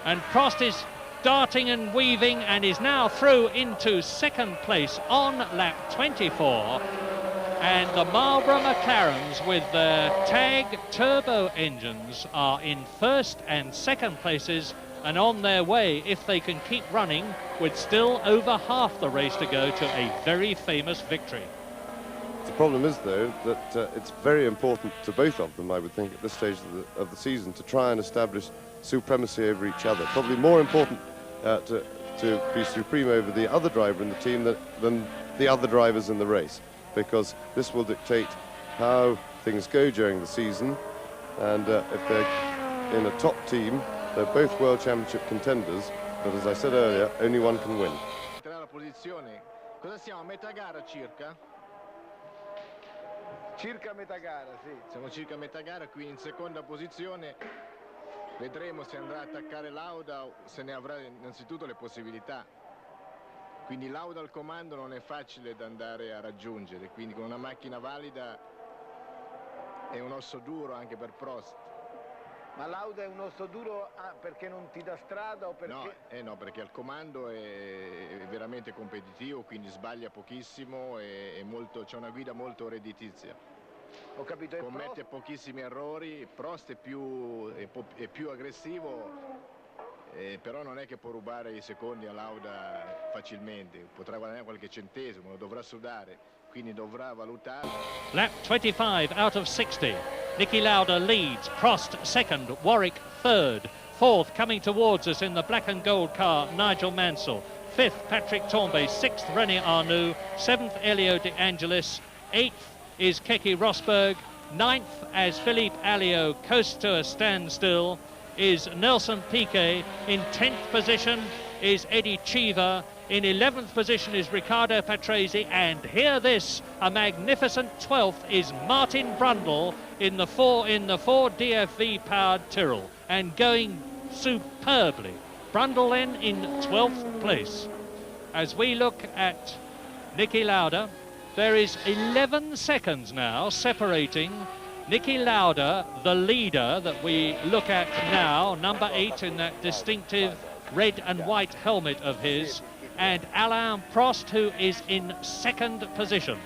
And Prost is darting and weaving and is now through into second place on lap 24. And the Marlboro McLarens with their TAG turbo engines are in first and second places and on their way, if they can keep running, with still over half the race to go to a very famous victory. The problem is, though, that it's very important to both of them, I would think, at this stage of the season, to try and establish supremacy over each other. Probably more important to be supreme over the other driver in the team than the other drivers in the race, because this will dictate how things go during the season. And if they're in a top team, they're both World Championship contenders, but as I said earlier, only one can win. La posizione, cosa siamo a metà gara circa? Circa a metà gara, sì. Siamo circa a metà gara, qui in seconda posizione. Vedremo se andrà a attaccare Lauda o se ne avrà innanzitutto le possibilità. Quindi Lauda al comando non è facile da andare a raggiungere, quindi con una macchina valida è un osso duro anche per Prost. Ma Lauda è un osso duro perché non ti dà strada o perché... No, perché al comando è veramente competitivo, quindi sbaglia pochissimo e c'è una guida molto redditizia. Ho capito. Commette pochissimi errori. Prost è più aggressivo, però non è che può rubare i secondi a Lauda facilmente. Potrà guadagnare qualche centesimo, lo dovrà sudare, quindi dovrà valutare. Lap 25 out of 60. Niki Lauda leads, Prost second, Warwick third, fourth coming towards us in the black and gold car, Nigel Mansell, fifth Patrick Tambay, sixth René Arnoux, seventh Elio De Angelis, eighth is Keke Rosberg, ninth as Philippe Alliot coasts to a standstill is Nelson Piquet, in 10th position is Eddie Cheever, in 11th position is Riccardo Patrese, and hear this, a magnificent 12th is Martin Brundle in the 4 DFV powered Tyrrell, and going superbly. Brundle then in 12th place. As we look at Niki Lauda, there is 11 seconds now separating Niki Lauda, the leader that we look at now, number 8 in that distinctive red and white helmet of his, and Alain Prost, who is in second position.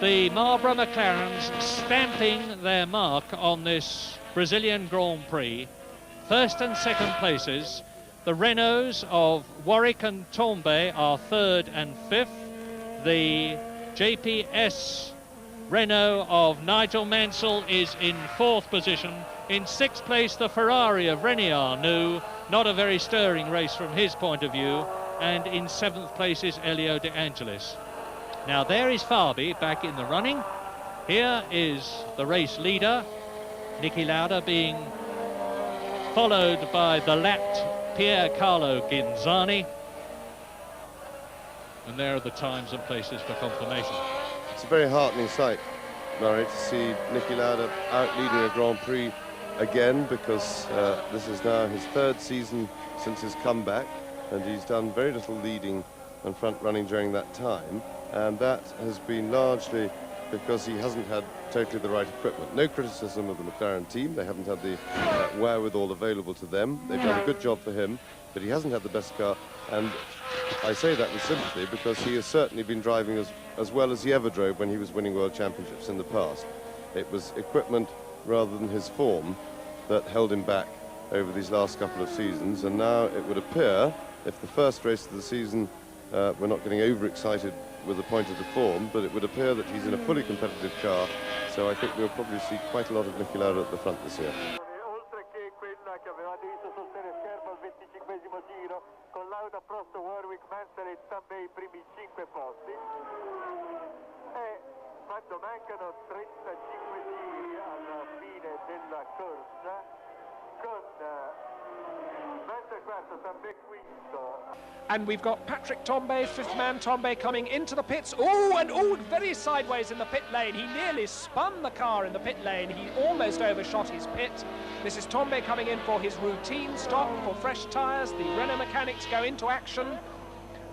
The Marlboro McLarens stamping their mark on this Brazilian Grand Prix. First and second places. The Renaults of Warwick and Tambay are third and fifth. The JPS Renault of Nigel Mansell is in fourth position. In sixth place, the Ferrari of René Arnoux. Not a very stirring race from his point of view. And in seventh place is Elio De Angelis. Now there is Fabi back in the running. Here is the race leader, Niki Lauda, being followed by the lapped Pier Carlo Ghinzani. And there are the times and places for confirmation. It's a very heartening sight, Murray, to see Niki Lauda out-leading a Grand Prix again, because this is now his third season since his comeback, and he's done very little leading and front running during that time, and that has been largely because he hasn't had totally the right equipment. No criticism of the McLaren team. They haven't had the wherewithal available to them. They've done a good job for him, but he hasn't had the best car, and I say that with sympathy because he has certainly been driving as well as he ever drove when he was winning World Championships in the past. It was equipment rather than his form that held him back over these last couple of seasons, and now it would appear, if the first race of the season we're not getting overexcited with the point of the form, but it would appear that he's in a fully competitive car, so I think we'll probably see quite a lot of Niki Lauda at the front this year. Oltre che quella che avevate visto sul teleschermo al 25esimo giro, con Lauda, Prost, Warwick, Mansell e Tambay i primi 5 posti, e quando mancano 35 giri alla fine della corsa, con Mansell quarto, Tambay quinto. And we've got Patrick Tambay, fifth man Tambay, coming into the pits. Oh, very sideways in the pit lane. He nearly spun the car in the pit lane. He almost overshot his pit. This is Tambay coming in for his routine stop for fresh tyres. The Renault mechanics go into action.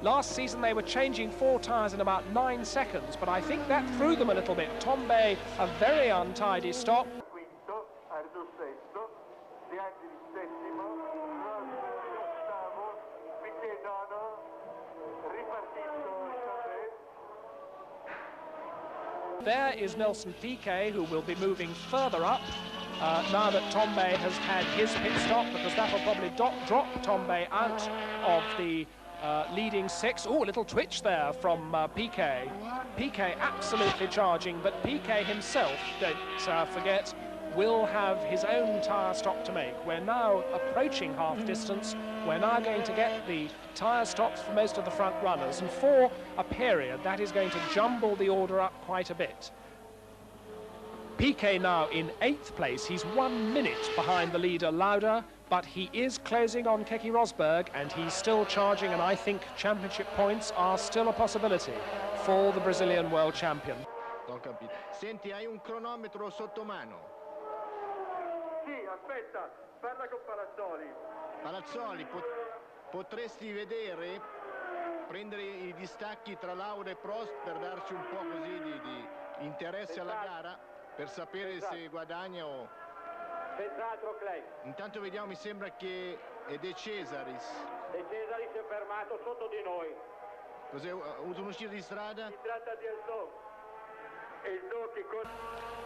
Last season they were changing 4 tyres in about 9 seconds, but I think that threw them a little bit. Tambay, a very untidy stop. Quinto, Arnoux sesto, De Angelis settimo, Prost ottavo, Piquet nono, ripartito Tambay. There is Nelson Piquet, who will be moving further up now that Tambay has had his pit stop, because that will probably drop Tambay out of the leading 6. Oh, a little twitch there from Piquet. Piquet absolutely charging, but Piquet himself, don't forget, will have his own tyre stop to make. We're now approaching half distance. We're now going to get the tyre stops for most of the front runners, and for a period that is going to jumble the order up quite a bit. Piquet now in 8th place. He's 1 minute behind the leader Lauda, but he is closing on Keke Rosberg, and he's still charging, and I think championship points are still a possibility for the Brazilian world champion. Senti, hai un cronometro sotto mano? Sì, aspetta, parla con Palazzoli. Palazzoli, potresti vedere, prendere i distacchi tra Lauda e Prost per darci un po' così di interesse alla gara, per sapere se guadagna o... Senz'altro, Clay. Intanto vediamo, mi sembra che è De Cesaris. De Cesaris si è fermato sotto di noi. Cos'è, ha avuto un'uscita di strada? Si tratta di Eldo.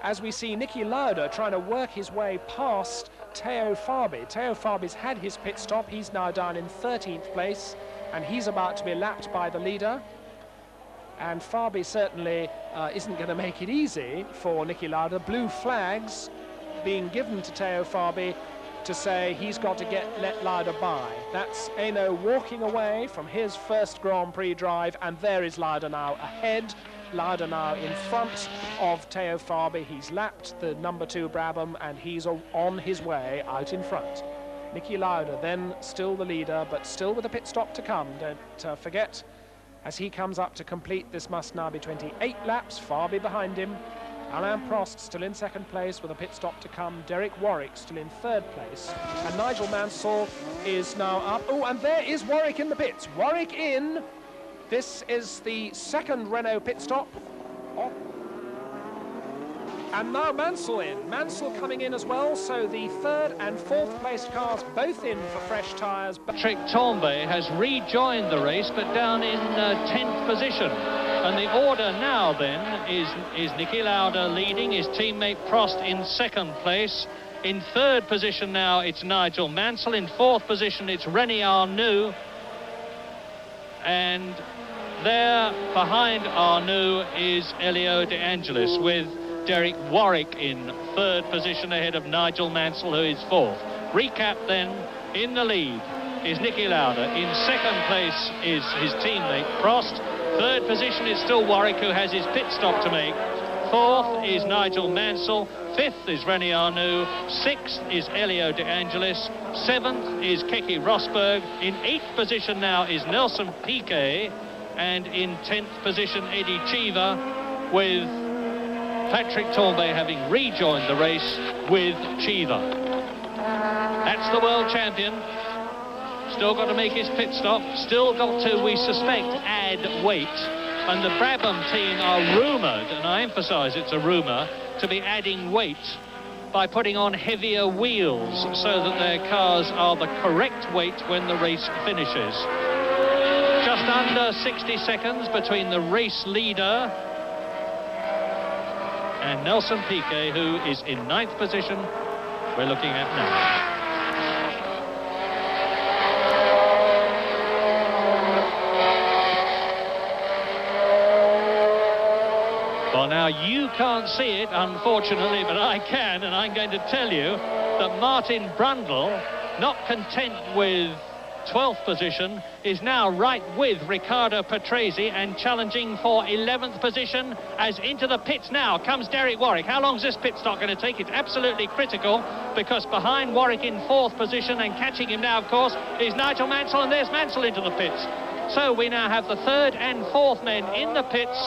As we see Niki Lauda trying to work his way past Teo Fabi. Teo Fabi's had his pit stop. He's now down in 13th place, and he's about to be lapped by the leader. And Fabi certainly isn't going to make it easy for Niki Lauda. Blue flags being given to Teo Fabi to say he's got to let Lauda by. That's Eno walking away from his first Grand Prix drive, and there is Lauda now ahead. Lauda now in front of Teo Fabi. He's lapped the number 2 Brabham, and he's on his way out in front. Niki Lauda then still the leader, but still with a pit stop to come. Don't forget, as he comes up to complete, this must now be 28 laps. Fabi behind him. Alain Prost still in 2nd place with a pit stop to come. Derek Warwick still in 3rd place. And Nigel Mansell is now up. Oh, and there is Warwick in the pits. Warwick in. This is the 2nd Renault pit stop. Oh. And now Mansell in. Mansell coming in as well, so the 3rd and 4th placed cars both in for fresh tyres. Patrick Tambay has rejoined the race, but down in 10th position. And the order now then is Niki Lauda leading, his teammate Prost in 2nd place. In 3rd position now it's Nigel Mansell. In 4th position it's René Arnoux. And there behind Arnoux is Elio De Angelis, with Derek Warwick in 3rd position ahead of Nigel Mansell, who is 4th. Recap then, in the lead is Niki Lauda. In 2nd place is his teammate Prost. 3rd position is still Warwick, who has his pit stop to make. 4th is Nigel Mansell. 5th is René Arnoux. 6th is Elio De Angelis. 7th is Keke Rosberg. In 8th position now is Nelson Piquet. And in 10th position, Eddie Cheever, with Patrick Tambay having rejoined the race with Cheever. That's the world champion. Still got to make his pit stop. Still got to, we suspect, add weight. And the Brabham team are rumoured, and I emphasise it's a rumour, to be adding weight by putting on heavier wheels so that their cars are the correct weight when the race finishes. Just under 60 seconds between the race leader and Nelson Piquet, who is in 9th position, we're looking at now. Well, now you can't see it, unfortunately, but I can, and I'm going to tell you that Martin Brundle, not content with 12th position, is now right with Riccardo Patrese and challenging for 11th position. As into the pits now comes Derek Warwick. How long is this pit stop going to take? It's absolutely critical, because behind Warwick in 4th position and catching him now, of course, is Nigel Mansell, and there's Mansell into the pits. So we now have the 3rd and 4th men in the pits.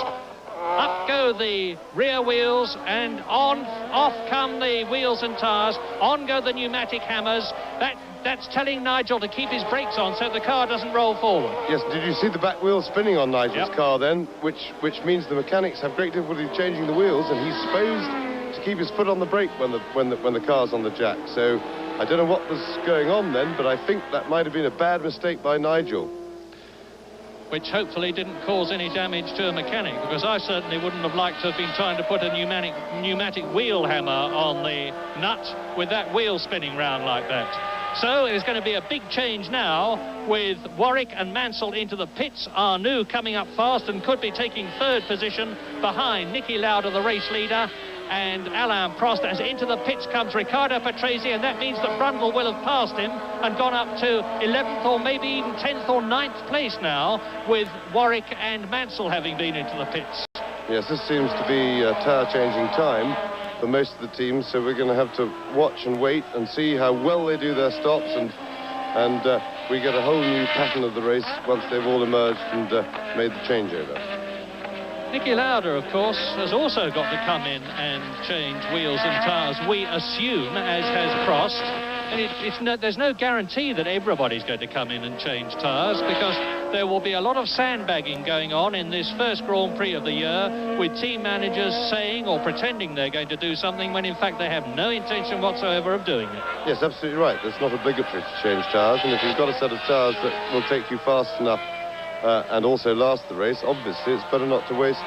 Up go the rear wheels, and off come the wheels and tyres. On go the pneumatic hammers. That's telling Nigel to keep his brakes on so the car doesn't roll forward. Yes, did you see the back wheel spinning on Nigel's car then? Which means the mechanics have great difficulty changing the wheels, and he's supposed to keep his foot on the brake when the car's on the jack. So I don't know what was going on then, but I think that might have been a bad mistake by Nigel. Which hopefully didn't cause any damage to a mechanic, because I certainly wouldn't have liked to have been trying to put a pneumatic wheel hammer on the nut with that wheel spinning round like that. So there's going to be a big change now with Warwick and Mansell into the pits. Arnoux coming up fast and could be taking third position behind Nicky Lauda, the race leader, and Alain Prost. As into the pits comes Riccardo Patrese, and that means that Brundle will have passed him and gone up to 11th or maybe even 10th or 9th place now, with Warwick and Mansell having been into the pits. Yes, this seems to be tyre-changing time for most of the teams, so we're going to have to watch and wait and see how well they do their stops, and we get a whole new pattern of the race once they've all emerged and made the changeover. Nicky Lauda, of course, has also got to come in and change wheels and tyres, we assume, as has Prost. And there's no guarantee that everybody's going to come in and change tyres, because there will be a lot of sandbagging going on in this first Grand Prix of the year, with team managers saying or pretending they're going to do something when in fact they have no intention whatsoever of doing it. Yes, absolutely right. It's not obligatory to change tyres, and if you've got a set of tyres that will take you fast enough and also last the race, obviously it's better not to waste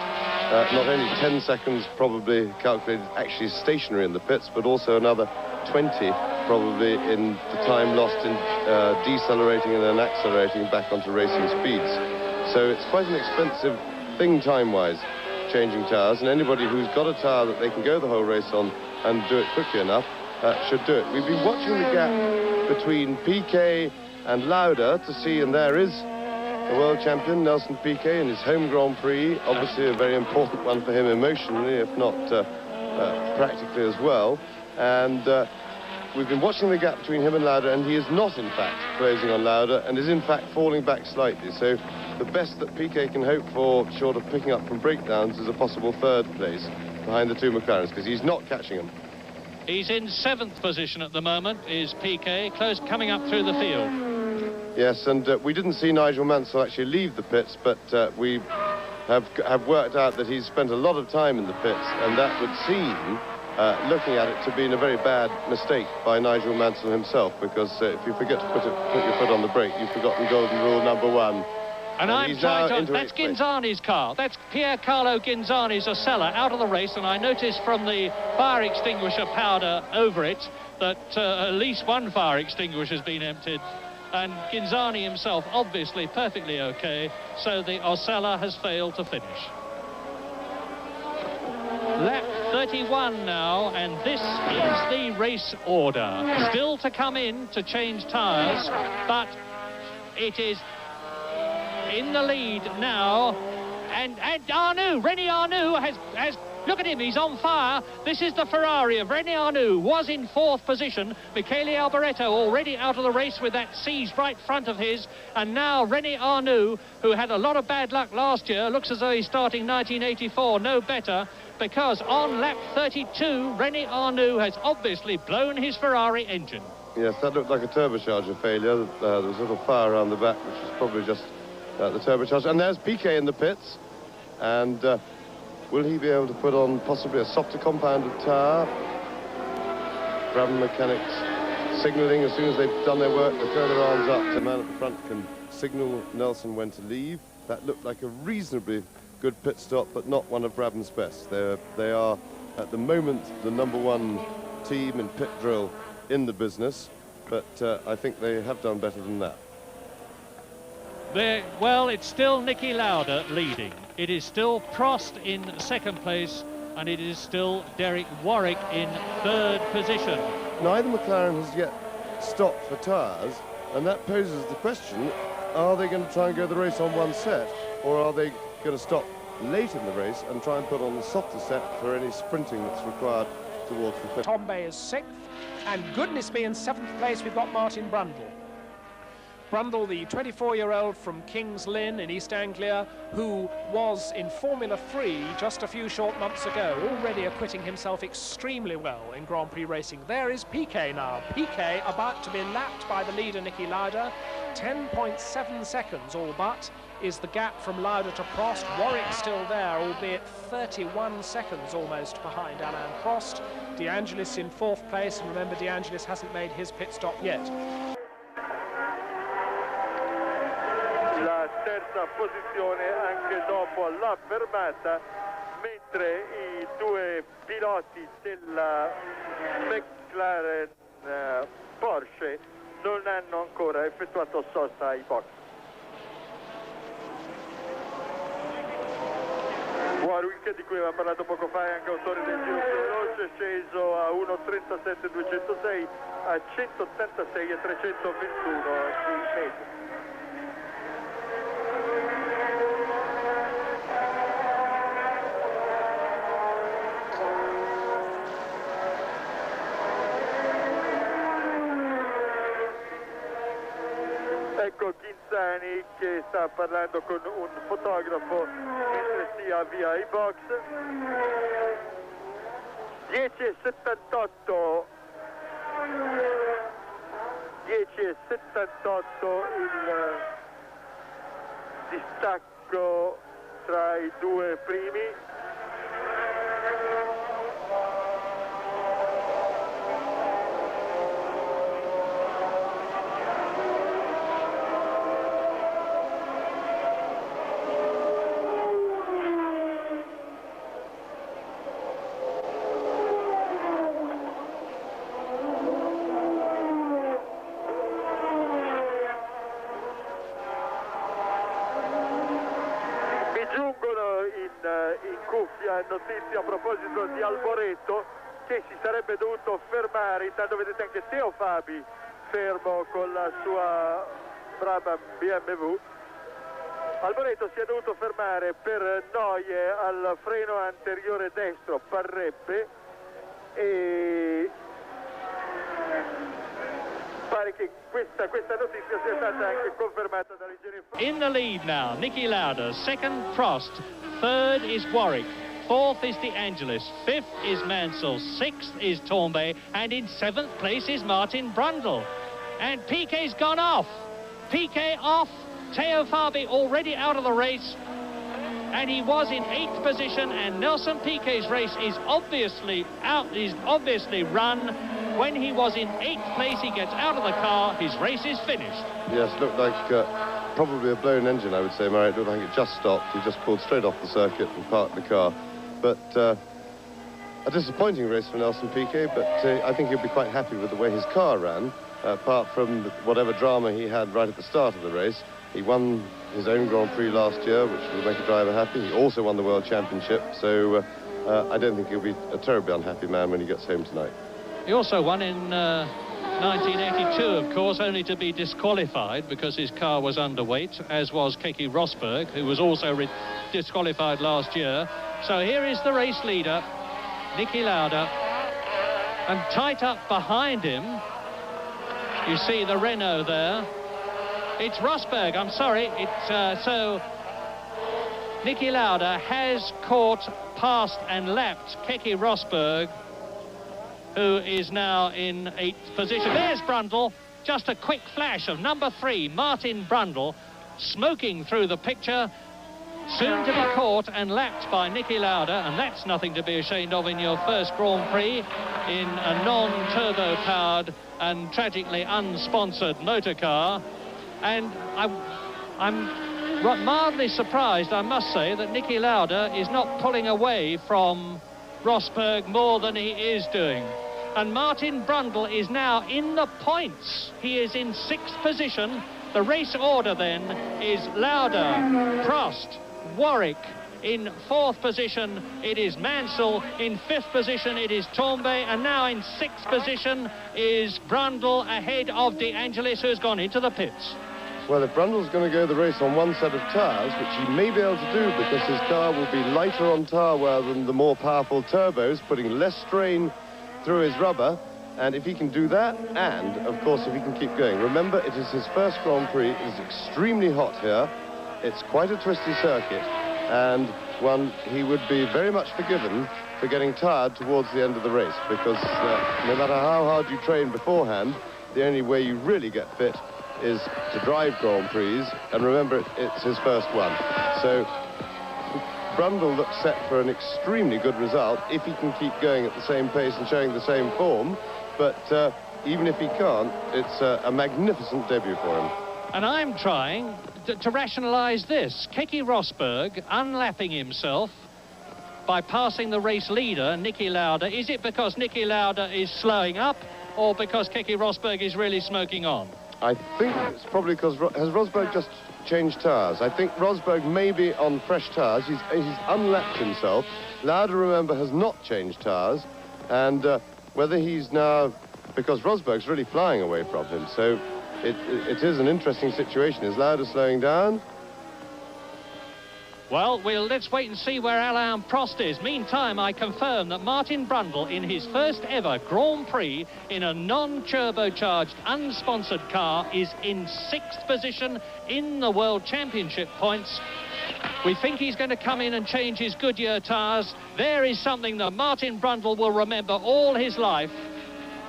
not only 10 seconds probably calculated actually stationary in the pits, but also another 20 probably in the time lost in decelerating and then accelerating back onto racing speeds. So it's quite an expensive thing time-wise, changing tyres, and anybody who's got a tyre that they can go the whole race on and do it quickly enough should do it. We've been watching the gap between Piquet and Lauda to see, and there is the world champion Nelson Piquet in his home Grand Prix, obviously a very important one for him emotionally, if not practically as well. And we've been watching the gap between him and Lauda, and he is not in fact closing on Lauda and is in fact falling back slightly. So the best that Piquet can hope for, short of picking up from breakdowns, is a possible third place behind the two McLarens, because he's not catching them. He's in 7th position at the moment, is Piquet, close coming up through the field. Yes, and we didn't see Nigel Mansell actually leave the pits, but we have worked out that he's spent a lot of time in the pits, and that would seem, looking at it, to be a very bad mistake by Nigel Mansell himself, because if you forget to put your foot on the brake, you've forgotten golden rule number 1. And I'm trying to... That's Ghinzani's car. That's Piercarlo Ghinzani's Osella out of the race, and I noticed from the fire extinguisher powder over it that at least one fire extinguisher has been emptied. And Ghinzani himself obviously perfectly okay, so the Osella has failed to finish. Lap 31 now, and this is the race order. Still to come in to change tyres, but it is in the lead now. And Arnoux, René Arnoux has look at him, he's on fire. This is the Ferrari of René Arnoux, was in 4th position. Michele Alboreto already out of the race with that seized right front of his. And now René Arnoux, who had a lot of bad luck last year, looks as though he's starting 1984 no better, because on lap 32, René Arnoux has obviously blown his Ferrari engine. Yes, that looked like a turbocharger failure. There was a little fire around the back, which was probably just the turbocharger. And there's Piquet in the pits, and will he be able to put on possibly a softer compounded tyre? Brabham mechanics signalling as soon as they've done their work, they throw their arms up. The man at the front can signal Nelson when to leave. That looked like a reasonably good pit stop, but not one of Brabham's best. They are, at the moment, the #1 team in pit drill in the business, but I think they have done better than that. Well, it's still Nicky Lauda leading. It is still Prost in 2nd place, and it is still Derek Warwick in 3rd position. Neither McLaren has yet stopped for tyres, and that poses the question, are they going to try and go the race on one set, or are they going to stop late in the race and try and put on the softer set for any sprinting that's required towards the finish? Tombay is 6th, and goodness me, in 7th place we've got Martin Brundle. Brundle, the 24-year-old from Kings Lynn in East Anglia, who was in Formula 3 just a few short months ago, already acquitting himself extremely well in Grand Prix racing. There is Piquet now. Piquet about to be lapped by the leader, Nicky Lauda. 10.7 seconds, all but, is the gap from Lauda to Prost. Warwick still there, albeit 31 seconds almost behind Alain Prost. De Angelis in 4th place, and remember, De Angelis hasn't made his pit stop yet. La terza posizione anche dopo la fermata, mentre i due piloti della McLaren Porsche non hanno ancora effettuato sosta ai box. Warwick, di cui aveva parlato poco fa, è anche autore del giro più veloce, sceso a 1.37.206 a 186.321 di metri. Ecco Ghinzani che sta parlando con un fotografo mentre si avvia ai box. 10.78 il distacco tra i due primi. In cuffia notizia a proposito di Alboreto che si sarebbe dovuto fermare. Intanto vedete anche Teo Fabi fermo con la sua brava BMW. Alboreto si è dovuto fermare per noie al freno anteriore destro, parrebbe, e pare che questa notizia sia stata anche confermata dall'ingegnere. In the lead now, Niki Lauda, second Prost, third is Warwick, fourth is De Angelis, fifth is Mansell, sixth is Tombay, and in seventh place is Martin Brundle. And Piquet's gone off. Piquet off, Teo Fabi already out of the race, and he was in 8th position, and Nelson Piquet's race is obviously run. When he was in 8th place, he gets out of the car, his race is finished. Yes, looked like probably a blown engine, I would say, Murray. It looked like it just stopped. He just pulled straight off the circuit and parked the car. But a disappointing race for Nelson Piquet, but I think he'll be quite happy with the way his car ran, apart from whatever drama he had right at the start of the race. He won his own Grand Prix last year, which will make a driver happy. He also won the World Championship, so I don't think he'll be a terribly unhappy man when he gets home tonight. He also won in 1982, of course, only to be disqualified because his car was underweight, as was Keke Rosberg, who was also disqualified last year. So here is the race leader, Niki Lauda, and tight up behind him, you see the Renault there. It's Rosberg, I'm sorry. So Niki Lauda has caught, passed and lapped Keke Rosberg, who is now in 8th position. There's Brundle, just a quick flash of number 3, Martin Brundle, smoking through the picture, soon to be caught and lapped by Niki Lauda, and that's nothing to be ashamed of in your first Grand Prix in a non-turbo powered and tragically unsponsored motor car. And I'm mildly surprised, I must say, that Niki Lauda is not pulling away from Rosberg more than he is doing. And Martin Brundle is now in the points. He is in 6th position. The race order then is Lauda, Prost, Warwick. In 4th position it is Mansell. In 5th position it is Tombay, and now in 6th position is Brundle ahead of De Angelis, who's gone into the pits. Well, if Brundle's going to go the race on one set of tyres, which he may be able to do because his car will be lighter on tyre wear than the more powerful turbos, putting less strain through his rubber, and if he can do that, and, of course, if he can keep going. Remember, it is his first Grand Prix. It is extremely hot here. It's quite a twisty circuit, and one he would be very much forgiven for getting tired towards the end of the race, because no matter how hard you train beforehand, the only way you really get fit is to drive Grand Prix, and remember, it's his first one. So Brundle looks set for an extremely good result if he can keep going at the same pace and showing the same form, but even if he can't, it's a magnificent debut for him. And I'm trying to rationalise this. Keke Rosberg unlapping himself by passing the race leader, Niki Lauda. Is it because Niki Lauda is slowing up? or because Keke Rosberg is really smoking on? I think it's probably because has Rosberg just changed tyres. I think Rosberg may be on fresh tyres. He's unlapped himself. Lauda, remember, has not changed tyres, and whether he's now, because Rosberg's really flying away from him, so it is an interesting situation. Is Lauda slowing down? Well, let's wait and see where Alain Prost is. Meantime, I confirm that Martin Brundle, in his first ever Grand Prix in a non-turbocharged, unsponsored car, is in 6th position in the World Championship points. We think he's going to come in and change his Goodyear tyres. There is something that Martin Brundle will remember all his life.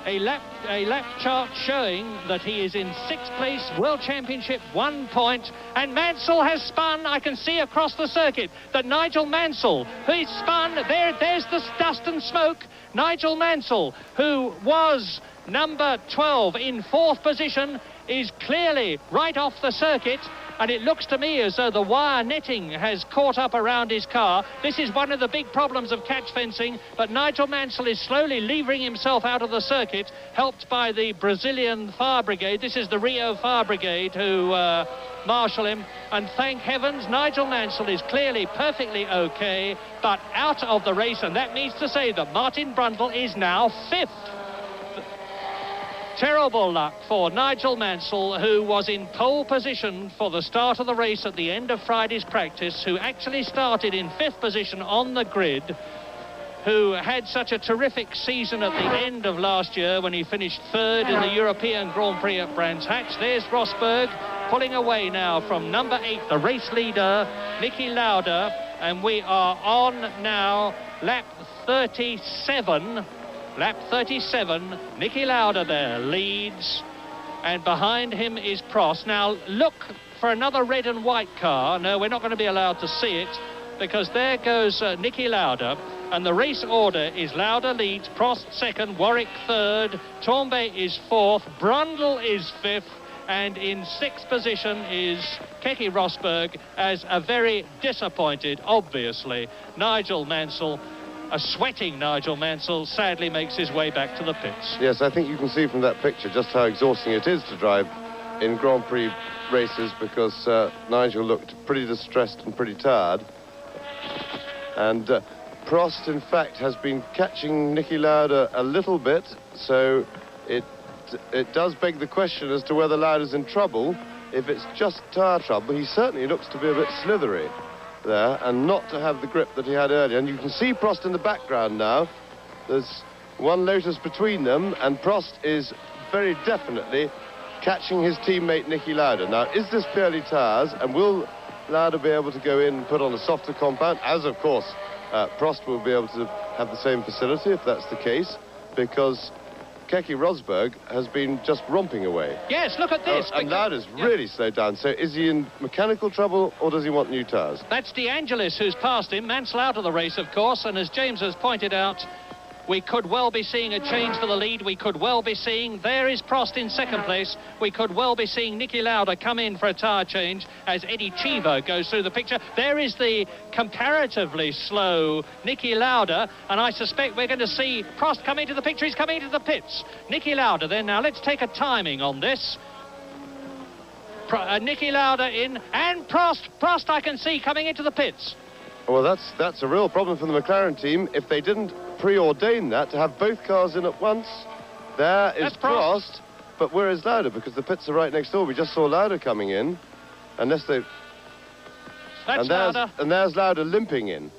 A lap chart showing that he is in 6th place, World Championship, 1 point. And Mansell has spun. I can see across the circuit that Nigel Mansell, who's spun, there's the dust and smoke. Nigel Mansell, who was number 12 in 4th position, is clearly right off the circuit. And it looks to me as though the wire netting has caught up around his car. This is one of the big problems of catch fencing, but Nigel Mansell is slowly levering himself out of the circuit, helped by the Brazilian fire brigade. This is the Rio fire brigade who marshal him, and thank heavens Nigel Mansell is clearly perfectly okay, but out of the race, and that means to say that Martin Brundle is now 5th. Terrible luck for Nigel Mansell, who was in pole position for the start of the race at the end of Friday's practice, who actually started in 5th position on the grid, who had such a terrific season at the end of last year when he finished 3rd in the European Grand Prix at Brands Hatch. There's Rosberg pulling away now from number 8, the race leader, Niki Lauda, and we are on now lap 37. Lap 37, Niki Lauda there leads, and behind him is Prost. Now look for another red and white car. No, we're not going to be allowed to see it, because there goes Niki Lauda, and the race order is Lauda leads, Prost 2nd, Warwick 3rd, Tambay is 4th, Brundle is 5th, and in 6th position is Keke Rosberg, as a very disappointed, obviously, Nigel Mansell. A sweating Nigel Mansell sadly makes his way back to the pits. Yes, I think you can see from that picture just how exhausting it is to drive in Grand Prix races, because Nigel looked pretty distressed and pretty tired. And Prost, in fact, has been catching Niki Lauda a little bit, so it does beg the question as to whether Lauda's in trouble. If it's just tyre trouble, he certainly looks to be a bit slithery there, and not to have the grip that he had earlier. And you can see Prost in the background now. There's one Lotus between them, and Prost is very definitely catching his teammate Niki Lauda. Now, is this purely tyres, and will Lauda be able to go in and put on a softer compound, as of course Prost will be able to have the same facility if that's the case, because Keke Rosberg has been just romping away. Yes, look at this. And Lauda's really slowed down. So is he in mechanical trouble, or does he want new tyres? That's De Angelis who's passed him. Mansell out of the race, of course, and as James has pointed out, we could well be seeing a change for the lead. We could well be seeing, there is Prost in 2nd place. We could well be seeing Niki Lauda come in for a tyre change as Eddie Cheever goes through the picture. There is the comparatively slow Niki Lauda, and I suspect we're going to see Prost come into the picture. He's coming into the pits. Niki Lauda then. Now let's take a timing on this. Niki Lauda in, and Prost I can see coming into the pits. Well, that's a real problem for the McLaren team. If they didn't preordain that, to have both cars in at once. There is Prost, but where is Lauda? Because the pits are right next door. We just saw Lauda coming in, unless they... That's Lauda. And there's Lauda limping in.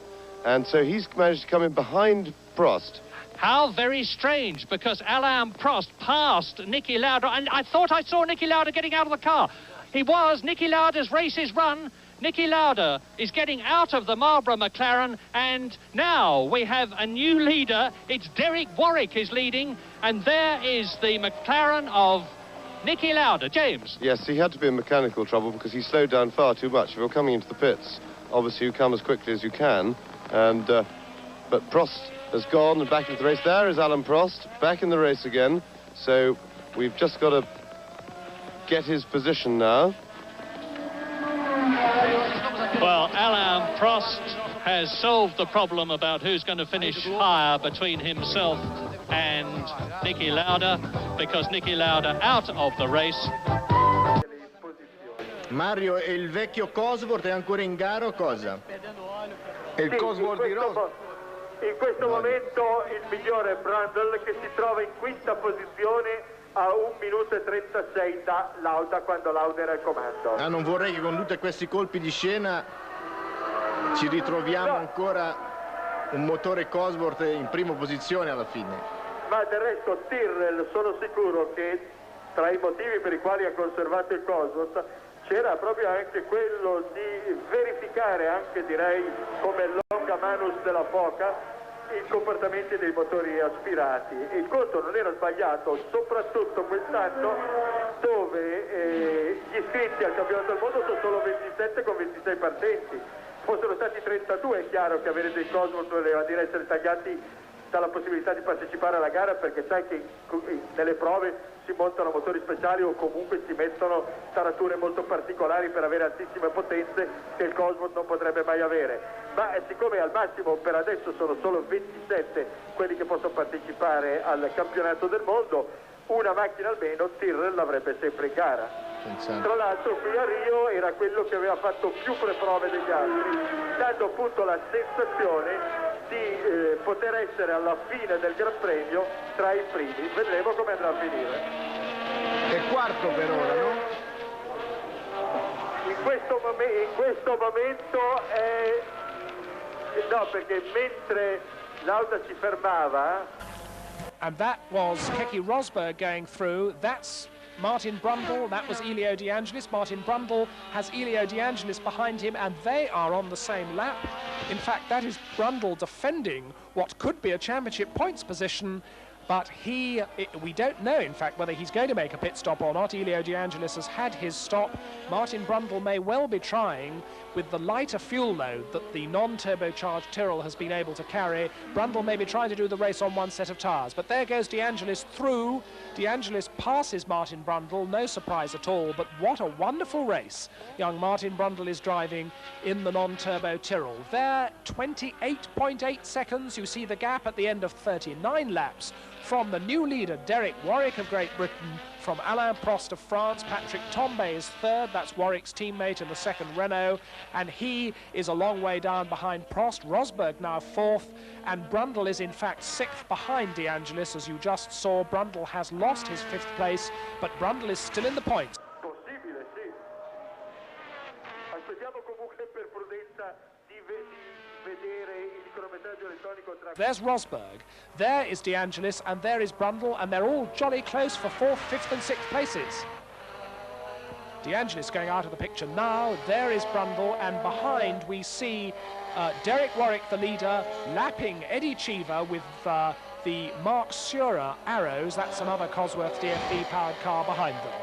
And so he's managed to come in behind Prost. How very strange, because Alain Prost passed Niki Lauda, and I thought I saw Niki Lauda getting out of the car. He was. Niki Lauda's race is run. Niki Lauda is getting out of the Marlboro McLaren, and now we have a new leader. It's Derek Warwick is leading, and there is the McLaren of Niki Lauda. James? Yes, he had to be in mechanical trouble because he slowed down far too much. If you're coming into the pits, obviously you come as quickly as you can, and but Prost has gone and back into the race. There is Alain Prost, back in the race again, so we've just got to get his position now. Well, Alain Prost has solved the problem about who's going to finish higher between himself and Niki Lauda, because Niki Lauda out of the race. Mario, e il vecchio Cosworth è ancora in gara o cosa? E il Cosworth di Rosberg? In questo momento il migliore è Brundle, che si trova in quinta posizione a 1 minuto e 36 da Lauda, quando Lauda era al comando. Non vorrei che con tutti questi colpi di scena ci ritroviamo ancora un motore Cosworth in prima posizione alla fine. Ma del resto Tyrrell, sono sicuro che tra i motivi per i quali ha conservato il Cosworth c'era proprio anche quello di verificare, anche direi come longa manus della foca, i comportamenti dei motori aspirati. Il conto non era sbagliato, soprattutto quest'anno, dove gli iscritti al campionato del mondo sono solo 27 con 26 partenti. Fossero stati 32, è chiaro che avere dei Cosworth doveva dire essere tagliati dalla possibilità di partecipare alla gara, perché sai che nelle prove si montano motori speciali o comunque si mettono tarature molto particolari per avere altissime potenze che il Cosworth non potrebbe mai avere. Ma siccome al massimo per adesso sono solo 27 quelli che possono partecipare al campionato del mondo, una macchina almeno Tyrrell l'avrebbe sempre in gara. Tra l'altro qui a Rio era quello che aveva fatto più prove degli altri, dando appunto la sensazione di poter essere alla fine del Gran Premio tra i primi. Vedremo come andrà a finire. È quarto per ora, no? In questo momento è... no, perché mentre Lauda si fermava... And that was Keke Rosberg going through. That's Martin Brundle, that was Elio De Angelis. Martin Brundle has Elio De Angelis behind him, and they are on the same lap. In fact, that is Brundle defending what could be a championship points position, but we don't know, in fact, whether he's going to make a pit stop or not. Elio De Angelis has had his stop. Martin Brundle may well be trying, with the lighter fuel load that the non-turbocharged Tyrrell has been able to carry, Brundle may be trying to do the race on one set of tyres. But there goes De Angelis through. De Angelis passes Martin Brundle, no surprise at all, but what a wonderful race young Martin Brundle is driving in the non-turbo Tyrrell. There, 28.8 seconds. You see the gap at the end of 39 laps from the new leader, Derek Warwick of Great Britain, from Alain Prost of France. Patrick Tambay is third, that's Warwick's teammate in the second Renault, and he is a long way down behind Prost. Rosberg now fourth, and Brundle is in fact sixth behind De Angelis, as you just saw. Brundle has lost his fifth place, but Brundle is still in the points. Possibile, sì. Aspettiamo comunque per prudenza di vedere il cronometraggio elettronico tra... There's Rosberg, there is De Angelis, and there is Brundle, and they're all jolly close for fourth, fifth and sixth places. De Angelis going out of the picture now. There is Brundle, and behind we see Derek Warwick, the leader, lapping Eddie Cheever with the Mark Surer Arrows. That's another Cosworth DFV-powered car behind them.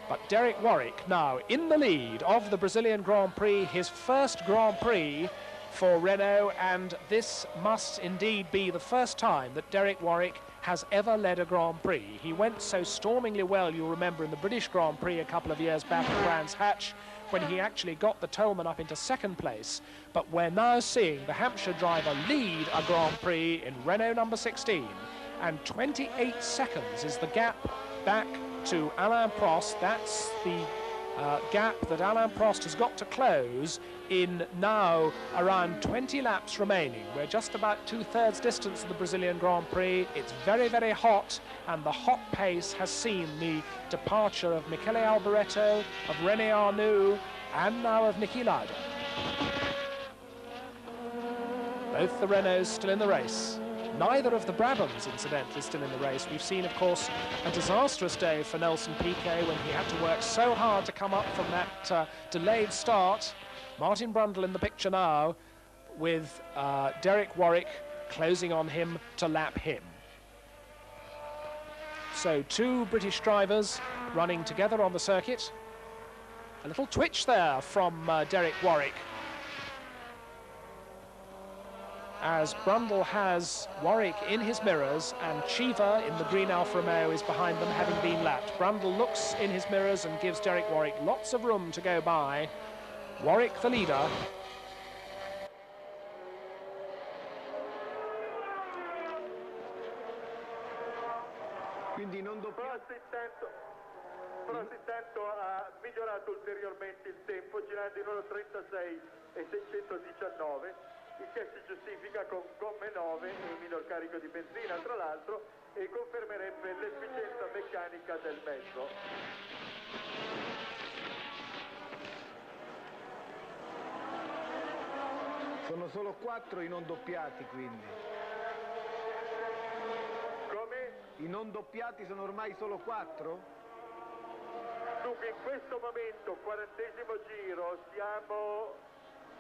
But Derek Warwick now in the lead of the Brazilian Grand Prix, his first Grand Prix for Renault, and this must indeed be the first time that Derek Warwick has ever led a Grand Prix. He went so stormingly well, you'll remember, in the British Grand Prix a couple of years back at Brands Hatch, when he actually got the Tolman up into second place. But we're now seeing the Hampshire driver lead a Grand Prix in Renault number 16, and 28 seconds is the gap back to Alain Prost. That's the gap that Alain Prost has got to close in now around 20 laps remaining. We're just about 2/3 distance of the Brazilian Grand Prix. It's very, very hot, and the hot pace has seen the departure of Michele Alboreto, of René Arnoux, and now of Niki Lauda. Both the Renaults still in the race. Neither of the Brabhams, incidentally, still in the race. We've seen, of course, a disastrous day for Nelson Piquet when he had to work so hard to come up from that delayed start. Martin Brundle in the picture now, with Derek Warwick closing on him to lap him. So two British drivers running together on the circuit. A little twitch there from Derek Warwick, as Brundle has Warwick in his mirrors, and Cheever in the green Alfa Romeo is behind them, having been lapped. Brundle looks in his mirrors and gives Derek Warwick lots of room to go by. Warwick, the leader. Quindi non Prost intanto ha migliorato ulteriormente il tempo girando in 1:36 e 619, il che si giustifica con gomme 9 e minor carico di benzina tra l'altro, e confermerebbe l'efficienza meccanica del mezzo. Sono solo 4 i non doppiati, quindi. Come? I non doppiati sono ormai solo 4? Dunque in questo momento, 40° giro, siamo